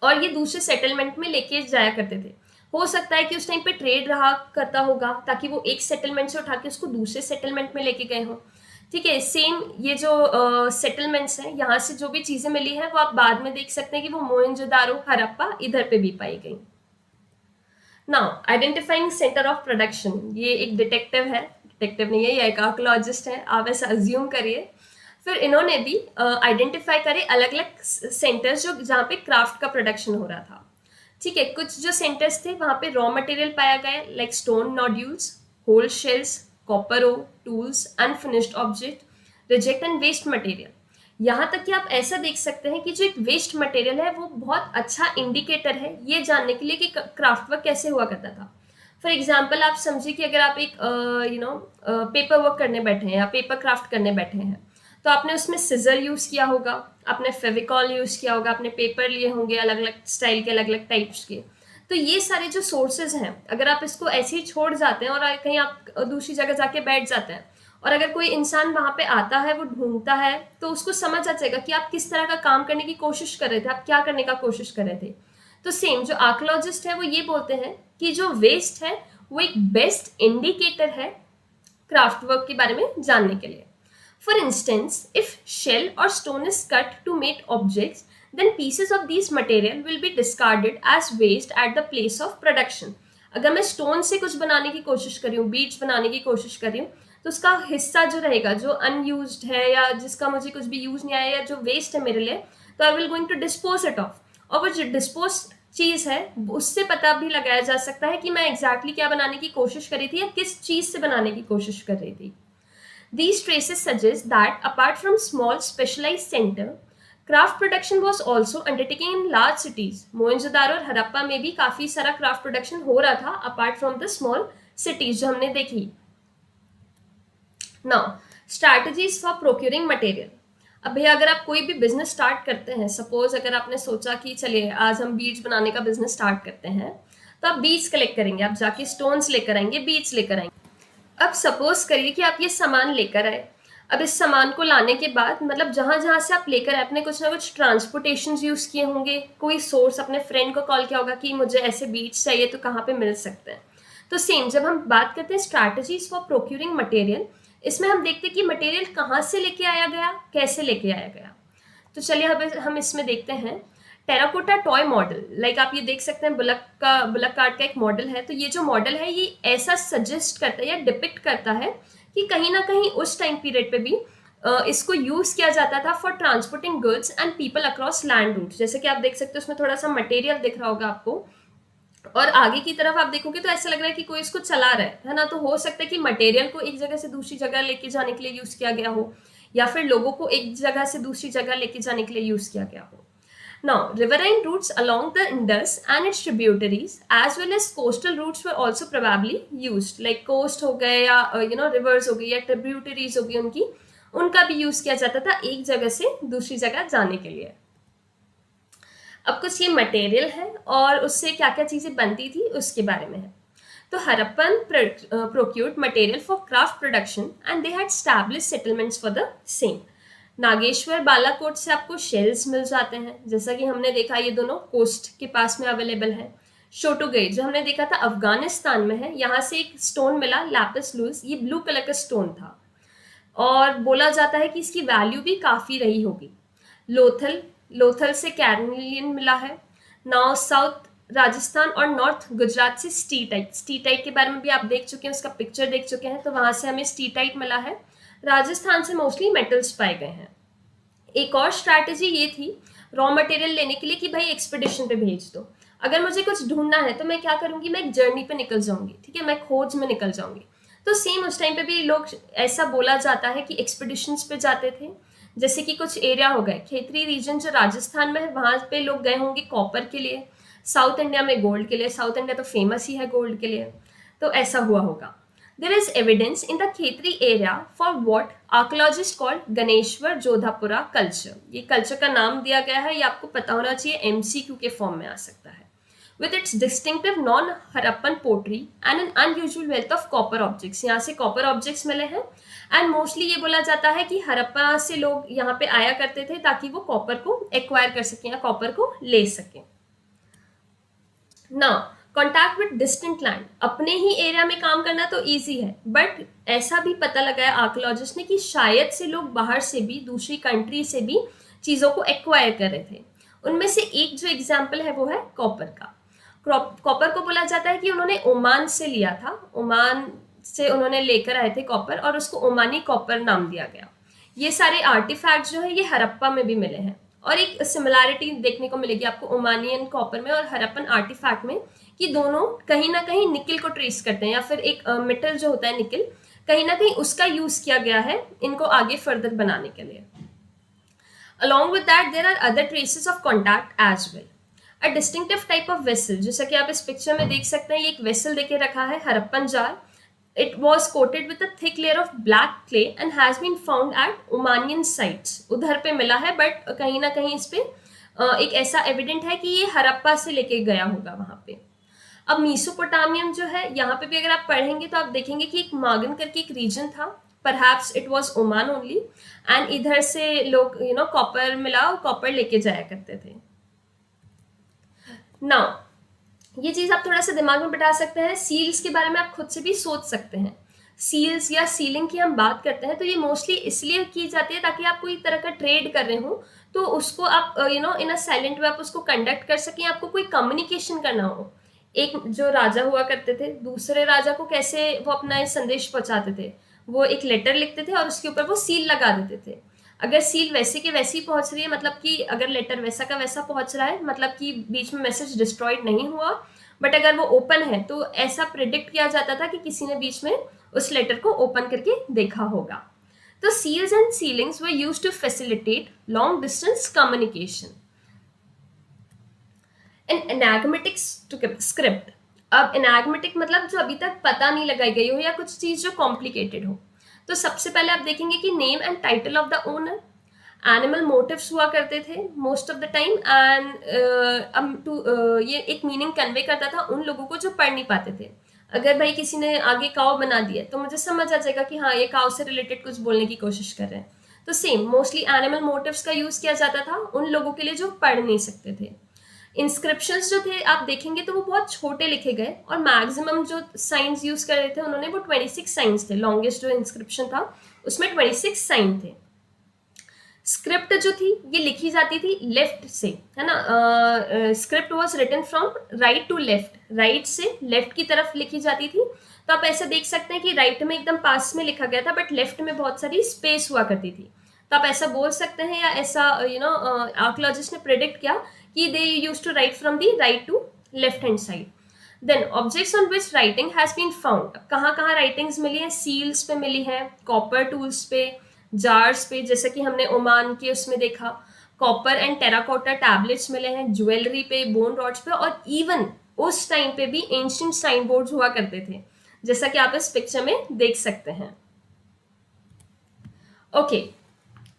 और ये दूसरे सेटलमेंट में लेके जाया करते थे। हो सकता है कि उस टाइम पे ट्रेड रहा करता होगा ताकि वो एक सेटलमेंट से उठा के उसको दूसरे सेटलमेंट में लेके गए हों। ठीक है, सेम ये जो सेटलमेंट्स हैं, यहाँ से जो भी चीजें मिली हैं वो आप बाद में देख सकते हैं कि वो मोहनजोदारो, हड़प्पा इधर पे भी पाई गई। Now identifying centre of production, ये एक डिटेक्टिव है, डिटेक्टिव नहीं है, ये एक आर्कियोलॉजिस्ट है, आप ऐसा अज्यूम करिए। फिर इन्होंने भी आइडेंटिफाई करे अलग अलग सेंटर्स जो जहाँ पे क्राफ्ट का प्रोडक्शन हो रहा था। ठीक है, कुछ जो सेंटर्स थे वहाँ पे रॉ मटेरियल पाया गया like stone nodules, whole shells, copper ore, tools, unfinished object, reject and waste material. यहाँ तक कि आप ऐसा देख सकते हैं कि जो एक वेस्ट मटेरियल है वो बहुत अच्छा इंडिकेटर है ये जानने के लिए कि क्राफ्ट वर्क कैसे हुआ करता था। फॉर एग्जाम्पल आप समझिए कि अगर आप एक पेपर वर्क करने बैठे हैं या पेपर क्राफ्ट करने बैठे हैं तो आपने उसमें सिजर यूज किया होगा, आपने फेविकॉल यूज किया होगा, आपने पेपर लिए होंगे अलग अलग स्टाइल के, अलग अलग टाइप्स के। तो ये सारे जो सोर्सेज हैं, अगर आप इसको ऐसे ही छोड़ जाते हैं और कहीं आप दूसरी जगह जाके बैठ जाते हैं और अगर कोई इंसान वहां पे आता है, वो ढूंढता है, तो उसको समझ आ जाएगा कि आप किस तरह का काम करने की कोशिश कर रहे थे, आप क्या करने का कोशिश कर रहे थे। तो सेम जो आर्कियोलॉजिस्ट है वो ये बोलते हैं कि जो वेस्ट है वो एक बेस्ट इंडिकेटर है क्राफ्ट वर्क के बारे में जानने के लिए। For instance, if shell or stone is cut to make objects, then pieces of these material will be discarded as waste at the place of production. अगर मैं स्टोन से कुछ बनाने की कोशिश कर रही हूँ, बीड्स बनाने की कोशिश कर रही हूँ, तो उसका हिस्सा जो रहेगा, जो अनयूज्ड है या जिसका मुझे कुछ भी यूज नहीं आया या जो वेस्ट है मेरे लिए, तो I will going to dispose it off. और वो जो डिस्पोज चीज है उससे पता भी लगाया जा सकता है कि मैं एग्जैक्टली क्या बनाने की कोशिश कर रही थी या किस चीज से बनाने की कोशिश कर रही थी। These traces suggest that apart from small specialized center, craft production was also undertaken in large cities. Mohenjodaro और हड़प्पा में भी काफी सारा क्राफ्ट प्रोडक्शन हो रहा था apart from the small cities जो हमने देखी। Now strategies for procuring material. अब भैया अगर आप कोई भी बिजनेस स्टार्ट करते हैं, सपोज अगर आपने सोचा कि चलिए आज हम बीड्स बनाने का बिजनेस स्टार्ट करते हैं, तो आप बीड्स कलेक्ट करेंगे, आप जाके स्टोन्स लेकर आएंगे, बीड्स लेकर आएंगे। अब सपोज करिए कि आप ये सामान लेकर आए। अब इस सामान को लाने के बाद मतलब जहां जहां से आप लेकर आए, आपने कुछ ना कुछ ट्रांसपोर्टेशन यूज किए होंगे, कोई सोर्स अपने फ्रेंड को कॉल किया होगा कि मुझे ऐसे बीड्स चाहिए तो कहाँ पे मिल सकते हैं। तो सेम जब हम बात करते हैं स्ट्रैटेजीज फॉर प्रोक्यूरिंग मटेरियल, इसमें हम देखते हैं कि मटेरियल कहाँ से लेके आया गया, कैसे लेके आया गया। तो चलिए अब हम इसमें देखते हैं टेराकोटा टॉय मॉडल। लाइक आप ये देख सकते हैं बुलक कार्ट का एक मॉडल है। तो ये जो मॉडल है ये ऐसा सजेस्ट करता है या डिपिक्ट करता है कि कहीं ना कहीं उस टाइम पीरियड पे भी इसको यूज किया जाता था for transporting goods and people across land route. जैसे कि आप देख सकते हो उसमें थोड़ा सा मटेरियल दिख रहा होगा आपको, और आगे की तरफ आप देखोगे तो ऐसा लग रहा है कि कोई इसको चला रहा है ना। तो हो सकता है कि मटेरियल को एक जगह से दूसरी जगह लेके जाने के लिए यूज किया गया हो, या फिर लोगों को एक जगह से दूसरी जगह लेके जाने के लिए यूज किया गया हो। Now, riverine routes along the Indus and its tributaries, as well as coastal routes, were also probably used. Like coast हो गए या rivers हो गई या tributaries हो गई उनकी, उनका भी यूज किया जाता था एक जगह से दूसरी जगह जाने के लिए। अब कुछ ये मटेरियल है और उससे क्या क्या चीजें बनती थी उसके बारे में है। तो Harappan procured material for craft production and they had established settlements for the same. Nageshwar Balakot से आपको शेल्स मिल जाते हैं, जैसा कि हमने देखा ये दोनों कोस्ट के पास में अवेलेबल है। शोटोगई जो हमने देखा था अफगानिस्तान में है, यहाँ से एक स्टोन मिला लैपिस लूज, ये ब्लू कलर का स्टोन था और बोला जाता है कि इसकी वैल्यू भी काफी रही होगी। लोथल लोथल से कैरलियन मिला है। नाउ साउथ राजस्थान और नॉर्थ गुजरात से स्टीटाइट। स्टीटाइट के बारे में भी आप देख चुके हैं, उसका पिक्चर देख चुके हैं, तो वहां से हमें स्टीटाइट मिला है। राजस्थान से मोस्टली मेटल्स पाए गए हैं। एक और स्ट्रैटेजी ये थी रॉ मटेरियल लेने के लिए कि भाई एक्सपीडिशन पे भेज दो। अगर मुझे कुछ ढूंढना है तो मैं क्या करूंगी, मैं एक जर्नी पे निकल जाऊंगी, ठीक है, मैं खोज में निकल जाऊंगी। तो सेम उस टाइम पे भी लोग ऐसा बोला जाता है कि एक्सपीडिशंस पे जाते थे। जैसे कि कुछ एरिया हो गए खेतरी रीजन जो राजस्थान में है, वहां पे लोग गए होंगे कॉपर के लिए, साउथ इंडिया में गोल्ड के लिए, साउथ इंडिया तो फेमस ही है गोल्ड के लिए, तो ऐसा हुआ होगा। There is evidence in the Khetri area for what archaeologists call Ganeshwar जोधापुरा culture. ये culture का नाम दिया गया है, ये आपको पता होना चाहिए, MCQ के फॉर्म में आ सकता है। With its distinctive non-Harappan pottery and an unusual wealth of copper objects. यहाँ से copper objects मिले हैं and mostly ये बोला जाता है कि हरप्पा से लोग यहाँ पे आया करते थे ताकि वो कॉपर को एक्वायर कर सकें या कॉपर को ले सकें। Now, contact with distant land. अपने ही एरिया में काम करना तो ईजी है, बट ऐसा भी पता लगा है आर्कियोलॉजिस्ट ने कि शायद से लोग बाहर से भी, दूसरी कंट्री से भी चीज़ों को एक्वायर कर रहे थे। उनमें से एक जो एग्जाम्पल है वो है कॉपर का। कॉपर को बोला जाता है कि उन्होंने ओमान से लिया था, ओमान से उन्होंने लेकर आए थे कॉपर और उसको ओमानी कॉपर नाम दिया गया। ये सारे आर्टिफैक्ट जो है ये हरप्पा में भी मिले हैं और एक सिमिलैरिटी देखने को मिलेगी आपको ओमानियन कॉपर में और हरप्पन आर्टिफैक्ट में कि दोनों कहीं ना कहीं निकल को ट्रेस करते हैं, या फिर एक मेटल जो होता है निकल, कहीं ना कहीं उसका यूज किया गया है इनको आगे फर्दर बनाने के लिए। Along with that, there are other traces of contact as well. A distinctive type of vessel, जैसा कि आप इस पिक्चर में देख सकते हैं, ये एक वेसल देके रखा है Harappan jar. It was coated with a thick layer of black clay and has been found at Omanian sites. उधर पे मिला है, बट कहीं ना कहीं इस पे एक ऐसा एविडेंट है कि ये हरप्पा से लेके गया होगा वहां पे। अब मीसोपोटामियम जो है, यहाँ पे भी अगर आप पढ़ेंगे तो आप देखेंगे कि एक मागन करके एक रीजन था, perhaps it was Oman only, and इधर से लोग कॉपर मिला और कॉपर लेके जाया करते थे। नाउ ये चीज आप थोड़ा सा दिमाग में बिठा सकते हैं। सील्स के बारे में आप खुद से भी सोच सकते हैं। सील्स या सीलिंग की हम बात करते हैं तो ये मोस्टली इसलिए की जाती है ताकि आप कोई तरह का ट्रेड कर रहे हो तो उसको आप इन अ साइलेंट वे आप उसको कंडक्ट कर सकें, आपको कोई कम्युनिकेशन करना हो। एक जो राजा हुआ करते थे, दूसरे राजा को कैसे वो अपना संदेश पहुंचाते थे, वो एक लेटर लिखते थे और उसके ऊपर वो सील लगा देते थे। अगर सील वैसे के वैसी पहुंच रही है, मतलब कि अगर लेटर वैसा का वैसा पहुंच रहा है, मतलब कि बीच में मैसेज डिस्ट्रॉयड नहीं हुआ, बट अगर वो ओपन है तो ऐसा प्रिडिक्ट किया जाता था कि किसी ने बीच में उस लेटर को ओपन करके देखा होगा। तो seals and sealings were used to facilitate long distance communication. Enigmatic script. अब एनाग्मेटिक मतलब जो अभी तक पता नहीं लगाई गई हो या कुछ चीज जो कॉम्प्लिकेटेड हो। तो सबसे पहले आप देखेंगे कि name and title of the owner, animal motifs हुआ करते थे most of the time, and ये एक मीनिंग कन्वे करता था उन लोगों को जो पढ़ नहीं पाते थे। अगर भाई किसी ने आगे काव बना दिया तो मुझे समझ आ जाएगा कि हाँ ये काव से रिलेटेड कुछ बोलने की कोशिश कर रहे हैं। तो सेम मोस्टली एनिमल मोटिव्स का यूज किया जाता था उन लोगों के लिए जो पढ़ नहीं सकते थे। इंस्क्रिप्शंस जो थे आप देखेंगे तो वो बहुत छोटे लिखे गए, और मैक्सिमम जो साइंस यूज कर रहे थे उन्होंने वो 26 साइंस थे। लॉन्गेस्ट जो इंस्क्रिप्शन था उसमें 26 साइन थे। स्क्रिप्ट जो थी ये लिखी जाती थी लेफ्ट से, है ना। Script was written from right to left, right से लेफ्ट की तरफ लिखी जाती थी। तो आप ऐसे देख सकते हैं कि राइट में एकदम पास में लिखा गया था, बट लेफ्ट में बहुत सारी स्पेस हुआ करती थी। तो आप ऐसा बोल सकते हैं, या ऐसा आर्कियोलॉजिस्ट ने प्रेडिक्ट किया कि they use to write from the right to left hand side. Then objects on which writing has been found, कहाँ कहाँ राइटिंग्स मिली है? सील्स पे मिली है, कॉपर टूल्स पे, जार्स पे, जैसे कि हमने ओमान के उसमें देखा। कॉपर एंड टेराकोटा टैबलेट्स मिले हैं, ज्वेलरी पे, बोन रॉड्स पे, और इवन उस टाइम पे भी एंशिएंट साइन बोर्ड्स हुआ करते थे, जैसा कि आप इस पिक्चर में देख सकते हैं। ओके,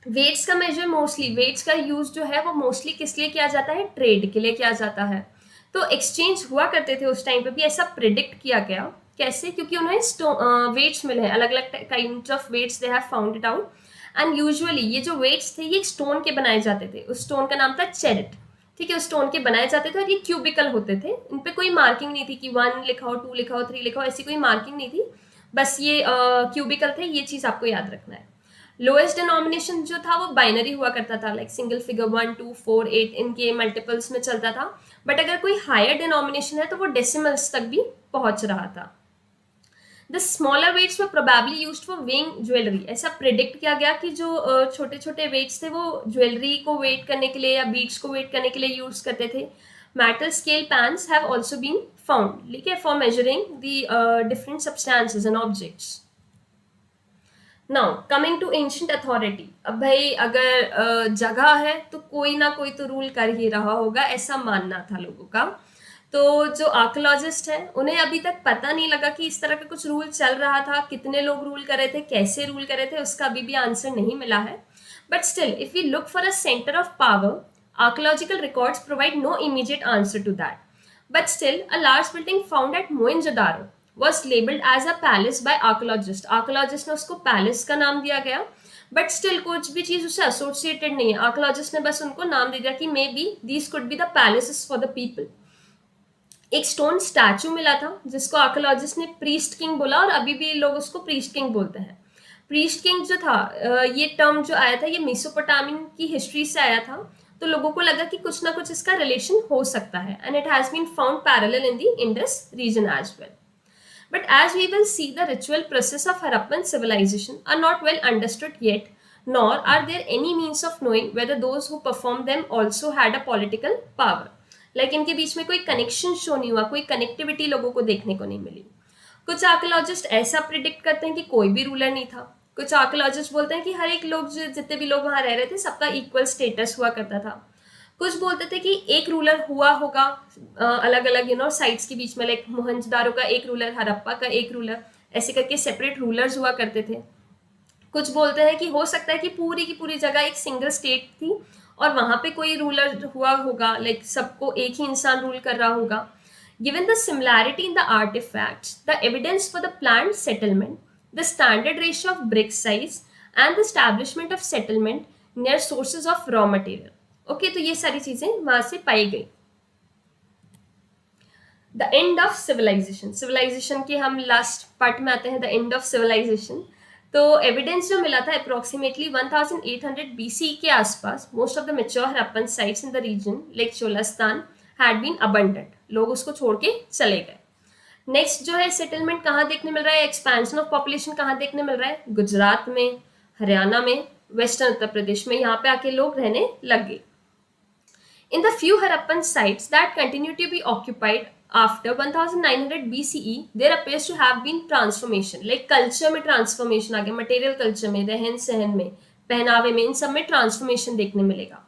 वेट्स का मेजर, मोस्टली वेट्स का यूज जो है वो मोस्टली किस लिए किया जाता है? ट्रेड के लिए किया जाता है। तो एक्सचेंज हुआ करते थे उस टाइम पे भी, ऐसा प्रिडिक्ट किया गया। कैसे? क्योंकि उन्हें वेट्स मिले हैं, अलग अलग kind of weights they have found it out. And usually ये जो वेट्स थे ये एक स्टोन के बनाए जाते थे, उस स्टोन का नाम था चेरिट। ठीक है, उस स्टोन के बनाए जाते थे और ये क्यूबिकल होते थे, इन पे कोई मार्किंग नहीं थी कि 1 लिखा हो, 2 लिखा हो, 3 लिखा हो, ऐसी कोई मार्किंग नहीं थी। बस ये क्यूबिकल थे, ये चीज आपको याद रखना है। लोएस्ट डिनोमिनेशन जो था वो बाइनरी हुआ करता था, लाइक सिंगल फिगर 1, 2, 4, 8 इनके मल्टीपल्स में चलता था। बट अगर कोई हायर डिनोमिनेशन है तो वो डेसिमल्स तक भी पहुंच रहा था। The smaller weights were probably used for weighing jewellery, ऐसा प्रिडिक्ट किया गया कि जो छोटे छोटे वेट्स थे वो ज्वेलरी को वेट करने के लिए या बीड्स को वेट करने के लिए यूज करते थे। Metal scale pans have also been found, ठीक है, for measuring the different substances and objects. Now coming to ancient authority, अब भाई अगर जगह है तो कोई ना कोई तो रूल कर ही रहा होगा, ऐसा मानना था लोगों का। तो जो आर्कियोलॉजिस्ट है उन्हें अभी तक पता नहीं लगा कि इस तरह का कुछ रूल चल रहा था, कितने लोग रूल कर रहे थे, कैसे रूल कर रहे थे, उसका अभी भी आंसर नहीं मिला है। But still if we look for a centre of power, archaeological records provide no immediate answer to that. But still a large building found at Mohenjodaro was labeled as a palace by archaeologist. Archaeologist ने उसको पैलेस का नाम दिया गया, बट स्टिल कुछ भी चीज उससे एसोसिएटेड नहीं है। आर्कियोलॉजिस्ट ने बस उनको नाम दे दिया कि may be these could be the palaces for the people. एक स्टोन स्टैचू मिला था जिसको आर्कियोलॉजिस्ट ने प्रीस्ट किंग बोला, और अभी भी लोग उसको प्रीस्ट किंग बोलते हैं। प्रीस्ट किंग जो था, ये टर्म जो आया था ये मेसोपोटामियन की हिस्ट्री से आया था, तो लोगों को लगा कि कुछ ना कुछ इसका रिलेशन हो सकता है, and it has been found parallel in the Indus region as well. But as we will see, the ritual process of Harappan civilization are not well understood yet, nor are there any means of knowing whether those who performed them also had a political power. Like इनके बीच में कोई कनेक्शन शो नहीं हुआ, कोई कनेक्टिविटी लोगों को देखने को नहीं मिली। कुछ आर्कियोलॉजिस्ट ऐसा प्रिडिक्ट करते हैं कि कोई भी रूलर नहीं था। कुछ आर्कियोलॉजिस्ट बोलते हैं कि हर एक लोग जितने भी लोग वहां रह रहे थे सबका इक्वल स्टेटस हुआ करता था। कुछ बोलते थे कि एक रूलर हुआ होगा अलग अलग साइट्स के बीच में, लाइक मोहनजोदारो का एक रूलर, हड़प्पा का एक रूलर, ऐसे करके सेपरेट रूलर्स हुआ करते थे। कुछ बोलते हैं कि हो सकता है कि पूरी की पूरी जगह एक सिंगल स्टेट थी और वहां पे कोई रूलर हुआ होगा, लाइक सबको एक ही इंसान रूल कर रहा होगा। Given the similarity in the artefacts, the evidence for the planned settlement, the standard ratio of brick size and the establishment of settlement near sources of raw material. Okay, तो ये सारी चीजें वहां से पाई गई। The end of civilisation, civilisation के हम लास्ट पार्ट में आते हैं, द एंड ऑफ सिविलाइजेशन। तो एविडेंस जो मिला था अप्रोक्सीमेटली 1800 BC के आसपास, most of the mature Harappan sites in the region like Cholistan had been abandoned, लोग उसको छोड़ के चले गए। नेक्स्ट जो है सेटलमेंट कहाँ देखने मिल रहा है, एक्सपेंशन ऑफ पॉपुलेशन कहाँ देखने मिल रहा है, गुजरात में, हरियाणा में, वेस्टर्न उत्तर प्रदेश में, यहाँ पे आके लोग रहने लग गए। In the few Harappan sites that continue to be occupied after 1900 BCE, there appears to have been transformation, like culture में transformation आ गया, material culture में, रहन सहन में, पहनावे में, इन सब में transformation देखने मिलेगा।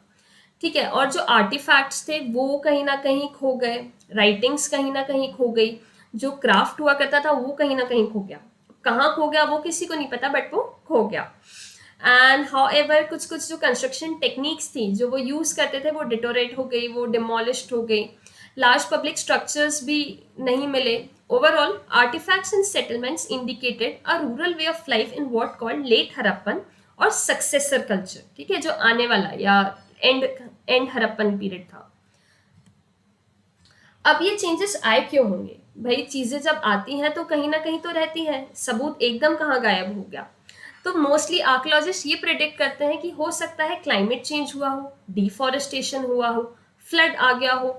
ठीक है, और जो आर्टिफैक्ट्स थे वो कहीं ना कहीं खो गए, राइटिंग्स कहीं ना कहीं खो गई, जो क्राफ्ट हुआ करता था वो कहीं ना कहीं खो गया। कहाँ खो गया वो किसी को नहीं पता, बट वो खो गया। एंड हाउएवर कुछ कुछ जो कंस्ट्रक्शन टेक्निक्स थी जो वो यूज़ करते थे वो डिटोरेट हो गई, वो डिमोलिश्ड हो गई, लार्ज पब्लिक स्ट्रक्चर्स भी नहीं मिले। Overall artefacts and settlements indicated a rural way of life in what called late Harappan और सक्सेसर कल्चर, ठीक है, जो आने वाला या एंड हरप्पन पीरियड था। अब ये चेंजेस आए क्यों होंगे भाई? चीजें जब आती हैं तो कहीं ना कहीं तो रहती हैं, सबूत एकदम कहाँ गायब हो गया? तो मोस्टली आर्कियोलॉजिस्ट ये प्रेडिक्ट करते हैं कि हो सकता है क्लाइमेट चेंज हुआ हो, डिफॉरेस्टेशन हुआ हो, फ्लड आ गया हो,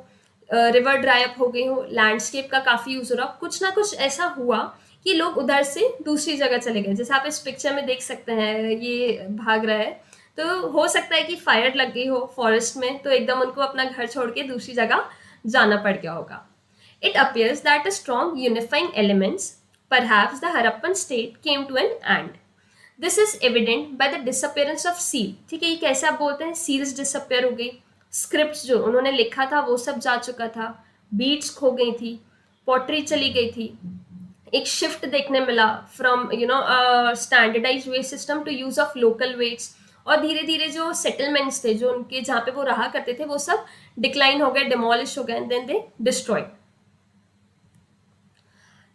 रिवर ड्राई अप हो गई हो, लैंडस्केप का काफी यूज हो रहा हो, कुछ ना कुछ ऐसा हुआ कि लोग उधर से दूसरी जगह चले गए। जैसे आप इस पिक्चर में देख सकते हैं, ये भाग रहा है, तो हो सकता है कि फायर लग गई हो फॉरेस्ट में, तो एकदम उनको अपना घर छोड़ के दूसरी जगह जाना पड़ गया होगा। It appears that a strong unifying elements, perhaps the Harappan state, came to an end. This is evident by the disappearance of seal. ठीक है, ये कैसे आप बोलते हैं? सील्स डिसअपेयर हो गई, स्क्रिप्ट्स जो उन्होंने लिखा था वो सब जा चुका था, बीट्स खो गई थी, पॉटरी चली गई थी, एक शिफ्ट देखने मिला from standardise weight system to use of local weights, और धीरे धीरे जो सेटलमेंट्स थे जो उनके जहाँ पे वो रहा करते थे वो सब डिक्लाइन हो गए, डिमोलिश हो गए, and then they destroyed.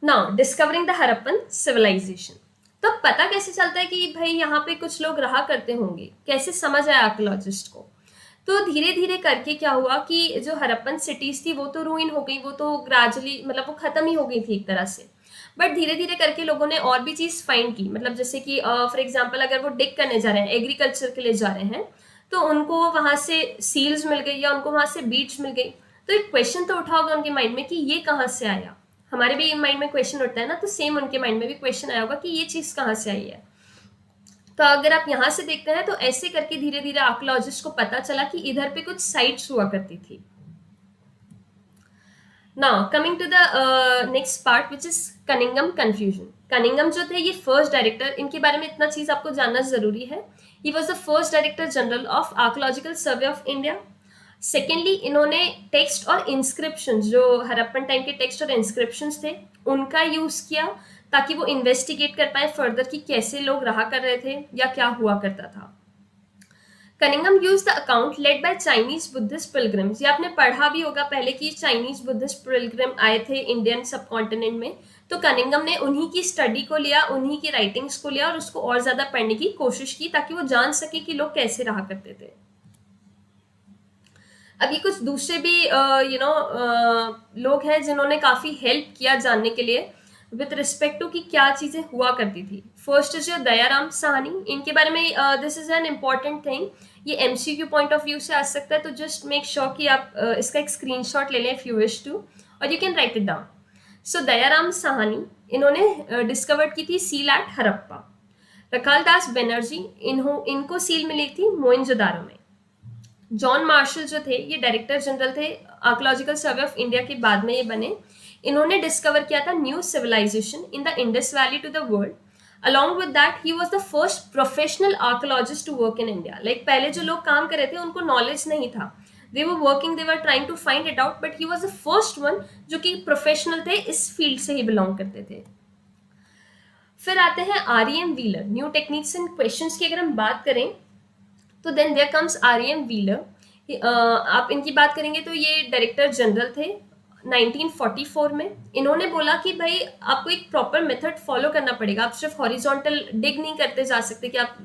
Now discovering the Harappan civilisation. तो पता कैसे चलता है कि भाई यहाँ पे कुछ लोग रहा करते होंगे? कैसे समझ आया आर्कियोलॉजिस्ट को? तो धीरे धीरे करके क्या हुआ कि जो हरप्पन सिटीज थी वो तो रूइन हो गई, वो तो ग्रेजुअली मतलब वो खत्म ही हो गई थी एक तरह से, बट धीरे धीरे करके लोगों ने और भी चीज फाइंड की। मतलब जैसे कि फॉर एग्जांपल अगर वो डिग करने जा रहे हैं, एग्रीकल्चर के लिए जा रहे हैं, तो उनको वहां से सील्स मिल गई या उनको वहां से बीट्स मिल गई। तो एक क्वेश्चन तो उठा होगा उनके माइंड में कि ये कहाँ से आया? हमारे भी माइंड में क्वेश्चन उठता है ना, तो सेम उनके माइंड में भी क्वेश्चन आया होगा कि ये चीज कहाँ से आई है। तो अगर आप यहाँ से देखते हैं तो ऐसे करके धीरे धीरे आर्कियोलॉजिस्ट को पता चला कि इधर पे कुछ साइट्स हुआ करती थी। Now coming to the next part which is Cunningham confusion. Cunningham जो थे ये फर्स्ट डायरेक्टर, इनके बारे में इतना चीज आपको जानना जरूरी है। He was the first director general of archaeological survey of India. Secondly इन्होंने टेक्स्ट और इंस्क्रिप्शन, जो हरप्पन टाइम के टेक्स्ट और इंस्क्रिप्शन थे उनका यूज किया ताकि वो इन्वेस्टिगेट कर पाए फर्दर कि कैसे लोग रहा कर रहे थे या क्या हुआ करता था। Cunningham use the account led by Chinese Buddhist pilgrims. ये आपने पढ़ा भी होगा पहले कि चाइनीज बुद्धिस्ट पिलग्रिम आए थे इंडियन सब कॉन्टिनेंट में, तो कनिंगम ने उन्हीं की स्टडी को लिया, उन्हीं की राइटिंग्स को लिया और उसको और ज्यादा पढ़ने की कोशिश की ताकि वो जान सके कि लोग कैसे रहा करते थे। अभी कुछ दूसरे भी लोग हैं जिन्होंने काफी हेल्प किया जानने के लिए विथ रिस्पेक्ट टू कि क्या चीजें हुआ करती थी। First is Dayaram Sahni. इनके बारे में this is an important thing, ये एमसीक्यू पॉइंट ऑफ व्यू से आ सकता है, तो जस्ट मेक श्योर कि आप इसका एक स्क्रीनशॉट ले लें इफ यू विश टू, और you can write it down. So Dayaram Sahni, इन्होंने डिस्कवर्ड की थी सील एट हरप्पा। रखाल दास बनर्जी, इनको सील मिली थी मोइंजोदारो में। जॉन मार्शल जो थे ये डायरेक्टर जनरल थे आर्कियोलॉजिकल सर्वे ऑफ इंडिया के, बाद में ये बने। इन्होंने डिस्कवर किया था new civilisation in the Indus valley to the world. Along with that he was the first professional archaeologist to work in India. Like पहले जो लोग काम कर रहे थे उनको नॉलेज नहीं था, they were working, they were trying to find it out, but he was the first one जो कि प्रोफेशनल थे, इस फील्ड से ही बिलोंग करते थे। फिर आते हैं R E M. Wheeler. New techniques and questions की अगर हम बात करें तो then there comes R E M. Wheeler. आप इनकी बात करेंगे तो ये डायरेक्टर जनरल थे 1944 में। इन्होंने बोला कि भाई आपको एक प्रॉपर मेथड फॉलो करना पड़ेगा, आप सिर्फ हॉरिजॉन्टल डिग नहीं करते जा सकते कि आप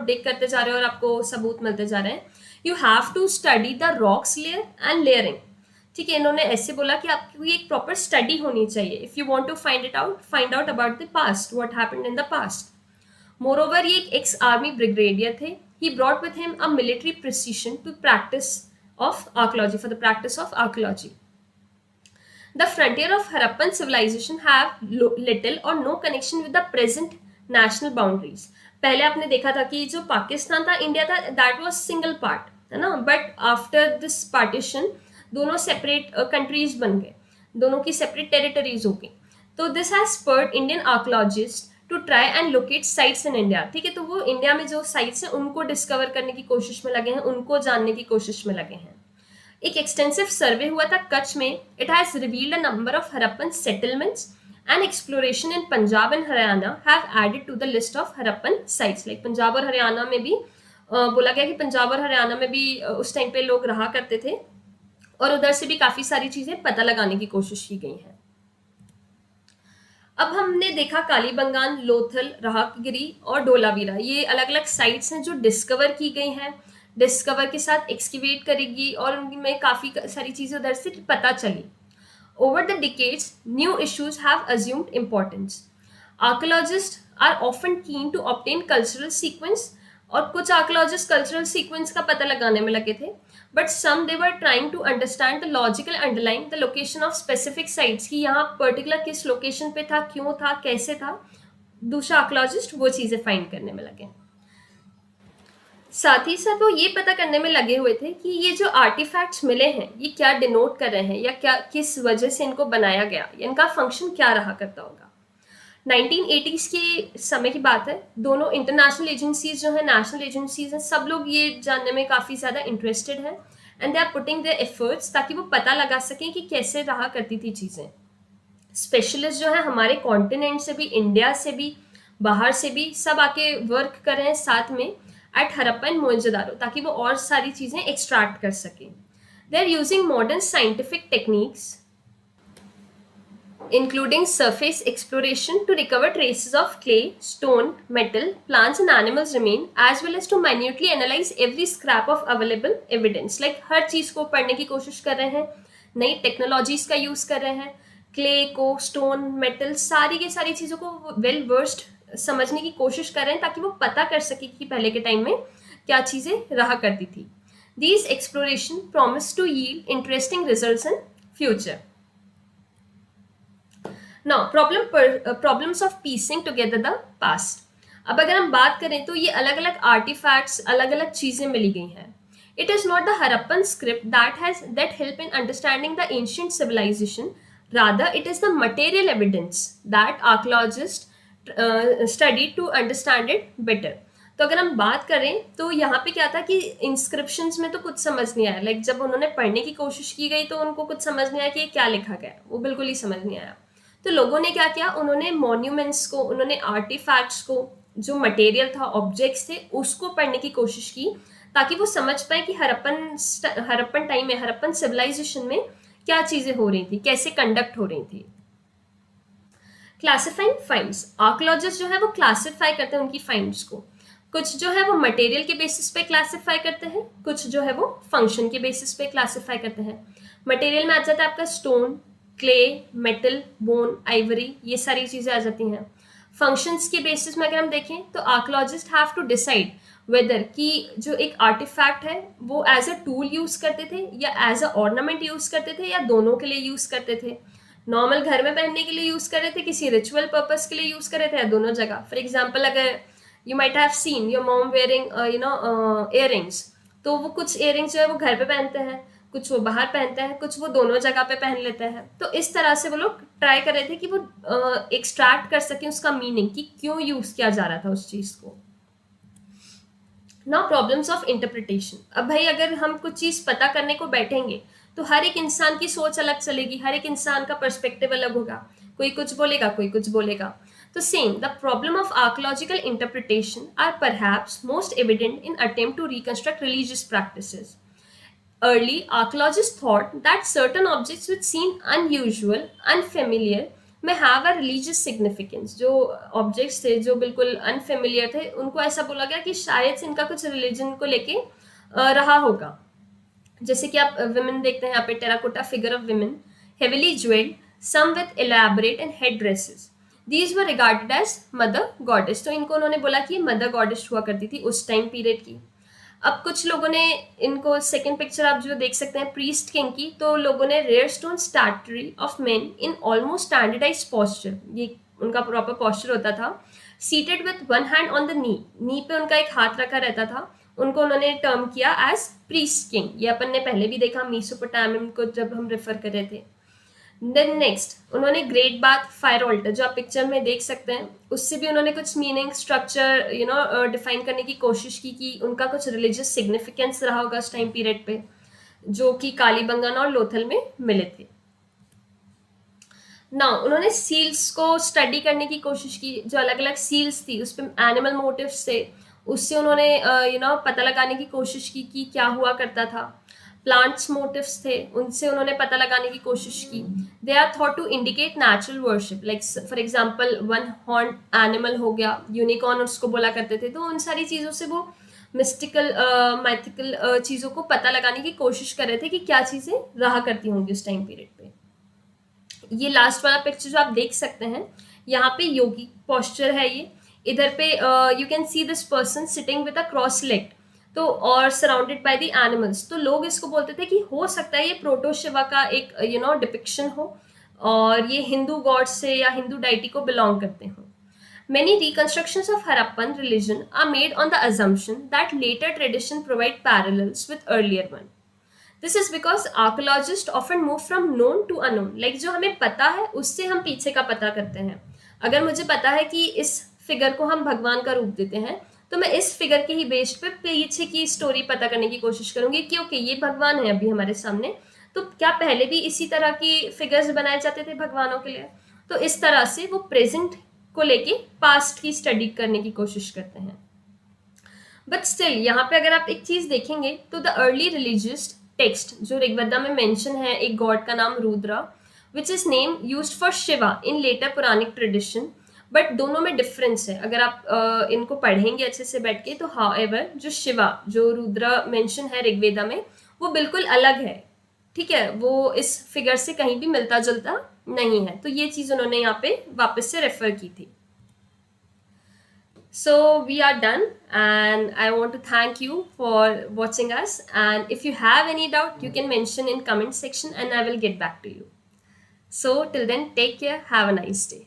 डिग करते जा रहे हो और आपको सबूत मिलते जा रहे हैं। You have to study the rocks layer and layering. ठीक है, इन्होंने ऐसे बोला कि आपको एक प्रॉपर स्टडी होनी चाहिए if you want to find out about the past, what happened in the past. Moreover ये एक एक्स आर्मी ब्रिगेडियर थे। He brought with him a military precision to practice of archaeology, for the practice of archaeology. The frontier of Harappan civilization have little or no connection with the present national boundaries. पहले आपने देखा था कि जो पाकिस्तान था, इंडिया था, that was single part, है ना, but after this partition दोनों separate countries बन गए, दोनों की separate territories हो गई। तो this has spurred Indian archaeologists to try and locate sites in India. ठीक है, तो वो इंडिया में जो साइट्स हैं उनको डिस्कवर करने की कोशिश में लगे हैं, उनको जानने की कोशिश में लगे हैं। एक एक्सटेंसिव सर्वे हुआ था कच्छ में। It has revealed a number of Harappan settlements and exploration in Punjab and Haryana have added to the list of Harappan sites. Like Punjab और हरियाणा में भी बोला गया कि पंजाब और हरियाणा में भी उस टाइम पे लोग रहा करते थे और उधर से भी काफी सारी चीजें पता लगाने की कोशिश की गई हैं। अब हमने देखा कालीबंगान, लोथल, राहगिरी और डोलावीरा, ये अलग अलग साइट्स हैं जो डिस्कवर की गई हैं, डिस्कवर के साथ एक्सकेवेट करेगी और उनमें काफी सारी चीजें उधर से पता चली। Over the decades, new issues have assumed importance. Archaeologists are often keen to obtain cultural sequence, और कुछ archaeologists cultural sequence का पता लगाने में लगे थे, but some they were trying to understand the logical underlying the location of specific sites, कि यहाँ particular किस location पे था, क्यों था, कैसे था। दूसरा archaeologist वो चीजें find करने में लगे। साथ ही साथ वो ये पता करने में लगे हुए थे कि ये जो आर्टिफैक्ट्स मिले हैं ये क्या डिनोट कर रहे हैं या क्या किस वजह से इनको बनाया गया, इनका फंक्शन क्या रहा करता होगा। 1980s के समय की बात है, दोनों इंटरनेशनल एजेंसीज जो है, नेशनल एजेंसीज हैं, सब लोग ये जानने में काफ़ी ज़्यादा इंटरेस्टेड हैं and they are putting their efforts ताकि वो पता लगा सकें कि कैसे रहा करती थी चीज़ें। स्पेशलिस्ट जो है हमारे कॉन्टिनेंट से भी, इंडिया से भी, बाहर से भी, सब आके वर्क कर रहे हैं साथ में एट हरप्पा एंड मोहनजोदारो ताकि वो और सारी चीज़ें एक्सट्रैक्ट कर सकें। They are using modern scientific techniques including surface exploration to recover traces of clay, stone, metal, plants and animals remain, as well as to minutely analyze every scrap of available evidence. Like हर चीज़ को पढ़ने की कोशिश कर रहे हैं, नई टेक्नोलॉजीज का यूज़ कर रहे हैं, क्ले को, स्टोन, मेटल, सारी की सारी चीज़ों को वेल वर्स्ड समझने की कोशिश कर रहे हैं ताकि वो पता कर सके कि पहले के टाइम में क्या चीज़ें रहा करती थी। These exploration promise to yield interesting results in future. Now, problems of piecing together the past. अब अगर हम बात करें तो ये अलग अलग आर्टिफैक्ट्स, अलग अलग चीज़ें मिली गई हैं। It is not the Harappan script that help in understanding the ancient civilization. Rather, it is the material evidence that archaeologists study to understand it better. तो अगर हम बात करें तो यहाँ पे क्या था कि इंस्क्रिप्शंस में तो कुछ समझ नहीं आया। लाइक जब उन्होंने पढ़ने की कोशिश की गई तो उनको कुछ समझ नहीं आया कि ये क्या लिखा गया, वो बिल्कुल ही समझ नहीं आया। तो लोगों ने क्या किया, उन्होंने मॉन्यूमेंट्स को, उन्होंने आर्टिफैक्ट्स को, जो मटेरियल था, ऑब्जेक्ट्स थे, उसको पढ़ने की कोशिश की ताकि वो समझ पाए कि हरप्पन टाइम में, हरप्पन सिविलाइजेशन में क्या चीज़ें हो रही थी, कैसे कंडक्ट हो रही थी। क्लासिफाइंग फाइंड्स, आर्कियोलॉजिस्ट जो है वो क्लासिफाई करते हैं उनकी फाइंड्स को। कुछ जो है वो मटेरियल के बेसिस पे क्लासिफाई करते हैं, कुछ जो है वो फंक्शन के बेसिस पे क्लासिफाई करते हैं। मटेरियल में आ जाता है आपका stone, clay, metal, bone, Ivory, ये सारी चीज़ें आ जाती हैं। फंक्शंस के बेसिस में अगर हम देखें तो archaeologist have to decide whether कि जो एक आर्टिफैक्ट है वो एज अ टूल यूज़ करते थे या एज अ ऑर्नामेंट यूज़ करते थे या दोनों के लिए यूज़ करते थे। नॉर्मल घर में पहनने के लिए यूज़ कर रहे थे, किसी रिचुअल पर्पस के लिए यूज़ कर रहे थे, या दोनों जगह। फॉर एग्जाम्पल, अगर you might have seen your mom wearing earrings, तो वो कुछ इयररिंग्स जो है वो घर पे पहनते हैं, कुछ वो बाहर पहनते हैं, कुछ वो दोनों जगह पे पहन लेते हैं। तो इस तरह से वो लोग ट्राई कर रहे थे कि वो एक्सट्रैक्ट कर सकें उसका मीनिंग कि क्यों यूज़ किया जा रहा था उस चीज़ को। Now problems of interpretation. अब भाई अगर हम कुछ चीज़ पता करने को बैठेंगे तो हर एक इंसान की सोच अलग चलेगी, हर एक इंसान का पर्सपेक्टिव अलग होगा, कोई कुछ बोलेगा, कोई कुछ बोलेगा। तो same the problem of archaeological interpretation are perhaps most evident in attempt to reconstruct religious practices. Early archaeologists thought that certain objects which seemed unusual, unfamiliar, may have a religious significance. जो objects थे जो बिल्कुल unfamiliar थे, उनको ऐसा बोला गया कि शायद से इनका कुछ religion को लेके रहा होगा। जैसे कि आप women देखते हैं यहाँ पे, terracotta figure of women, heavily jeweled, some with elaborate and head dresses. These were regarded as mother goddess. तो इनको उन्होंने बोला कि mother goddess हुआ करती थी उस टाइम पीरियड की। अब कुछ लोगों ने इनको, सेकेंड पिक्चर आप जो देख सकते हैं प्रीस्ट किंग की, तो लोगों ने rare stone statuary of men in almost standardise posture, ये उनका प्रॉपर पोस्चर होता था, seated with one hand on the knee पे उनका एक हाथ रखा रहता था, उनको उन्होंने टर्म किया एज प्रीस्ट किंग। ये अपन ने पहले भी देखा मेसोपोटामियम को जब हम रेफर कर रहे थे। देन नेक्स्ट उन्होंने ग्रेट बाथ फायर ऑल्टर, जो आप पिक्चर में देख सकते हैं, उससे भी उन्होंने कुछ मीनिंग, स्ट्रक्चर डिफाइन करने की कोशिश की कि उनका कुछ रिलीजियस सिग्निफिकेंस रहा होगा उस टाइम पीरियड पे, जो कि कालीबंगन और लोथल में मिले थे। ना उन्होंने सील्स को स्टडी करने की कोशिश की, जो अलग अलग सील्स थी उस पर एनिमल मोटिव्स थे, उससे उन्होंने पता लगाने की कोशिश की कि क्या हुआ करता था। प्लांट्स मोटिव्स थे, उनसे उन्होंने पता लगाने की कोशिश की। They are thought to indicate natural worship, like for example one horn animal हो गया, यूनिकॉर्न उसको बोला करते थे। तो उन सारी चीज़ों से वो मिस्टिकल मैथिकल चीज़ों को पता लगाने की कोशिश कर रहे थे कि क्या चीज़ें रहा करती होंगी उस टाइम पीरियड पे। ये लास्ट वाला पिक्चर जो आप देख सकते हैं, यहाँ पे योगी पोस्चर है ये। इधर पे you can see this person sitting with a cross leg, तो और सराउंडेड बाय द एनिमल्स। तो लोग इसको बोलते थे कि हो सकता है ये प्रोटो शिवा का एक डिपिक्शन हो, और ये हिंदू गॉड से या हिंदू डाइटी को बिलोंग करते हो। Many reconstructions of Harappan religion are made on the assumption that later tradition provide parallels with earlier one. This is because archaeologists often move from known to unknown. Like जो हमें पता है उससे हम पीछे का पता करते हैं। अगर मुझे पता है कि इस फिगर को हम भगवान का रूप देते हैं, तो मैं इस फिगर के ही बेस पे पीछे की स्टोरी पता करने की कोशिश करूंगी कि ओके ये भगवान है अभी हमारे सामने, तो क्या पहले भी इसी तरह की फिगर्स बनाए जाते थे भगवानों के लिए। तो इस तरह से वो प्रेजेंट को लेके पास्ट की स्टडी करने की कोशिश करते हैं। बट स्टिल यहाँ पे अगर आप एक चीज देखेंगे तो द अर्ली रिलीजियस टेक्स्ट जो ऋग्वेदा में मेंशन है एक गॉड का नाम Rudra, which is name used for Shiva in later Puranic tradition. But दोनों में डिफरेंस है, अगर आप इनको पढ़ेंगे अच्छे से बैठ के तो हाउएवर जो शिवा जो रुद्रा मेंशन है ऋग्वेदा में वो बिल्कुल अलग है, ठीक है, वो इस फिगर से कहीं भी मिलता जुलता नहीं है। तो ये चीज उन्होंने यहाँ पे वापस से रेफर की थी। So we are done, and I want to thank you for watching us, and if you have any doubt you can mention in comment section and I will get back to you. So till then, take care, have a nice day.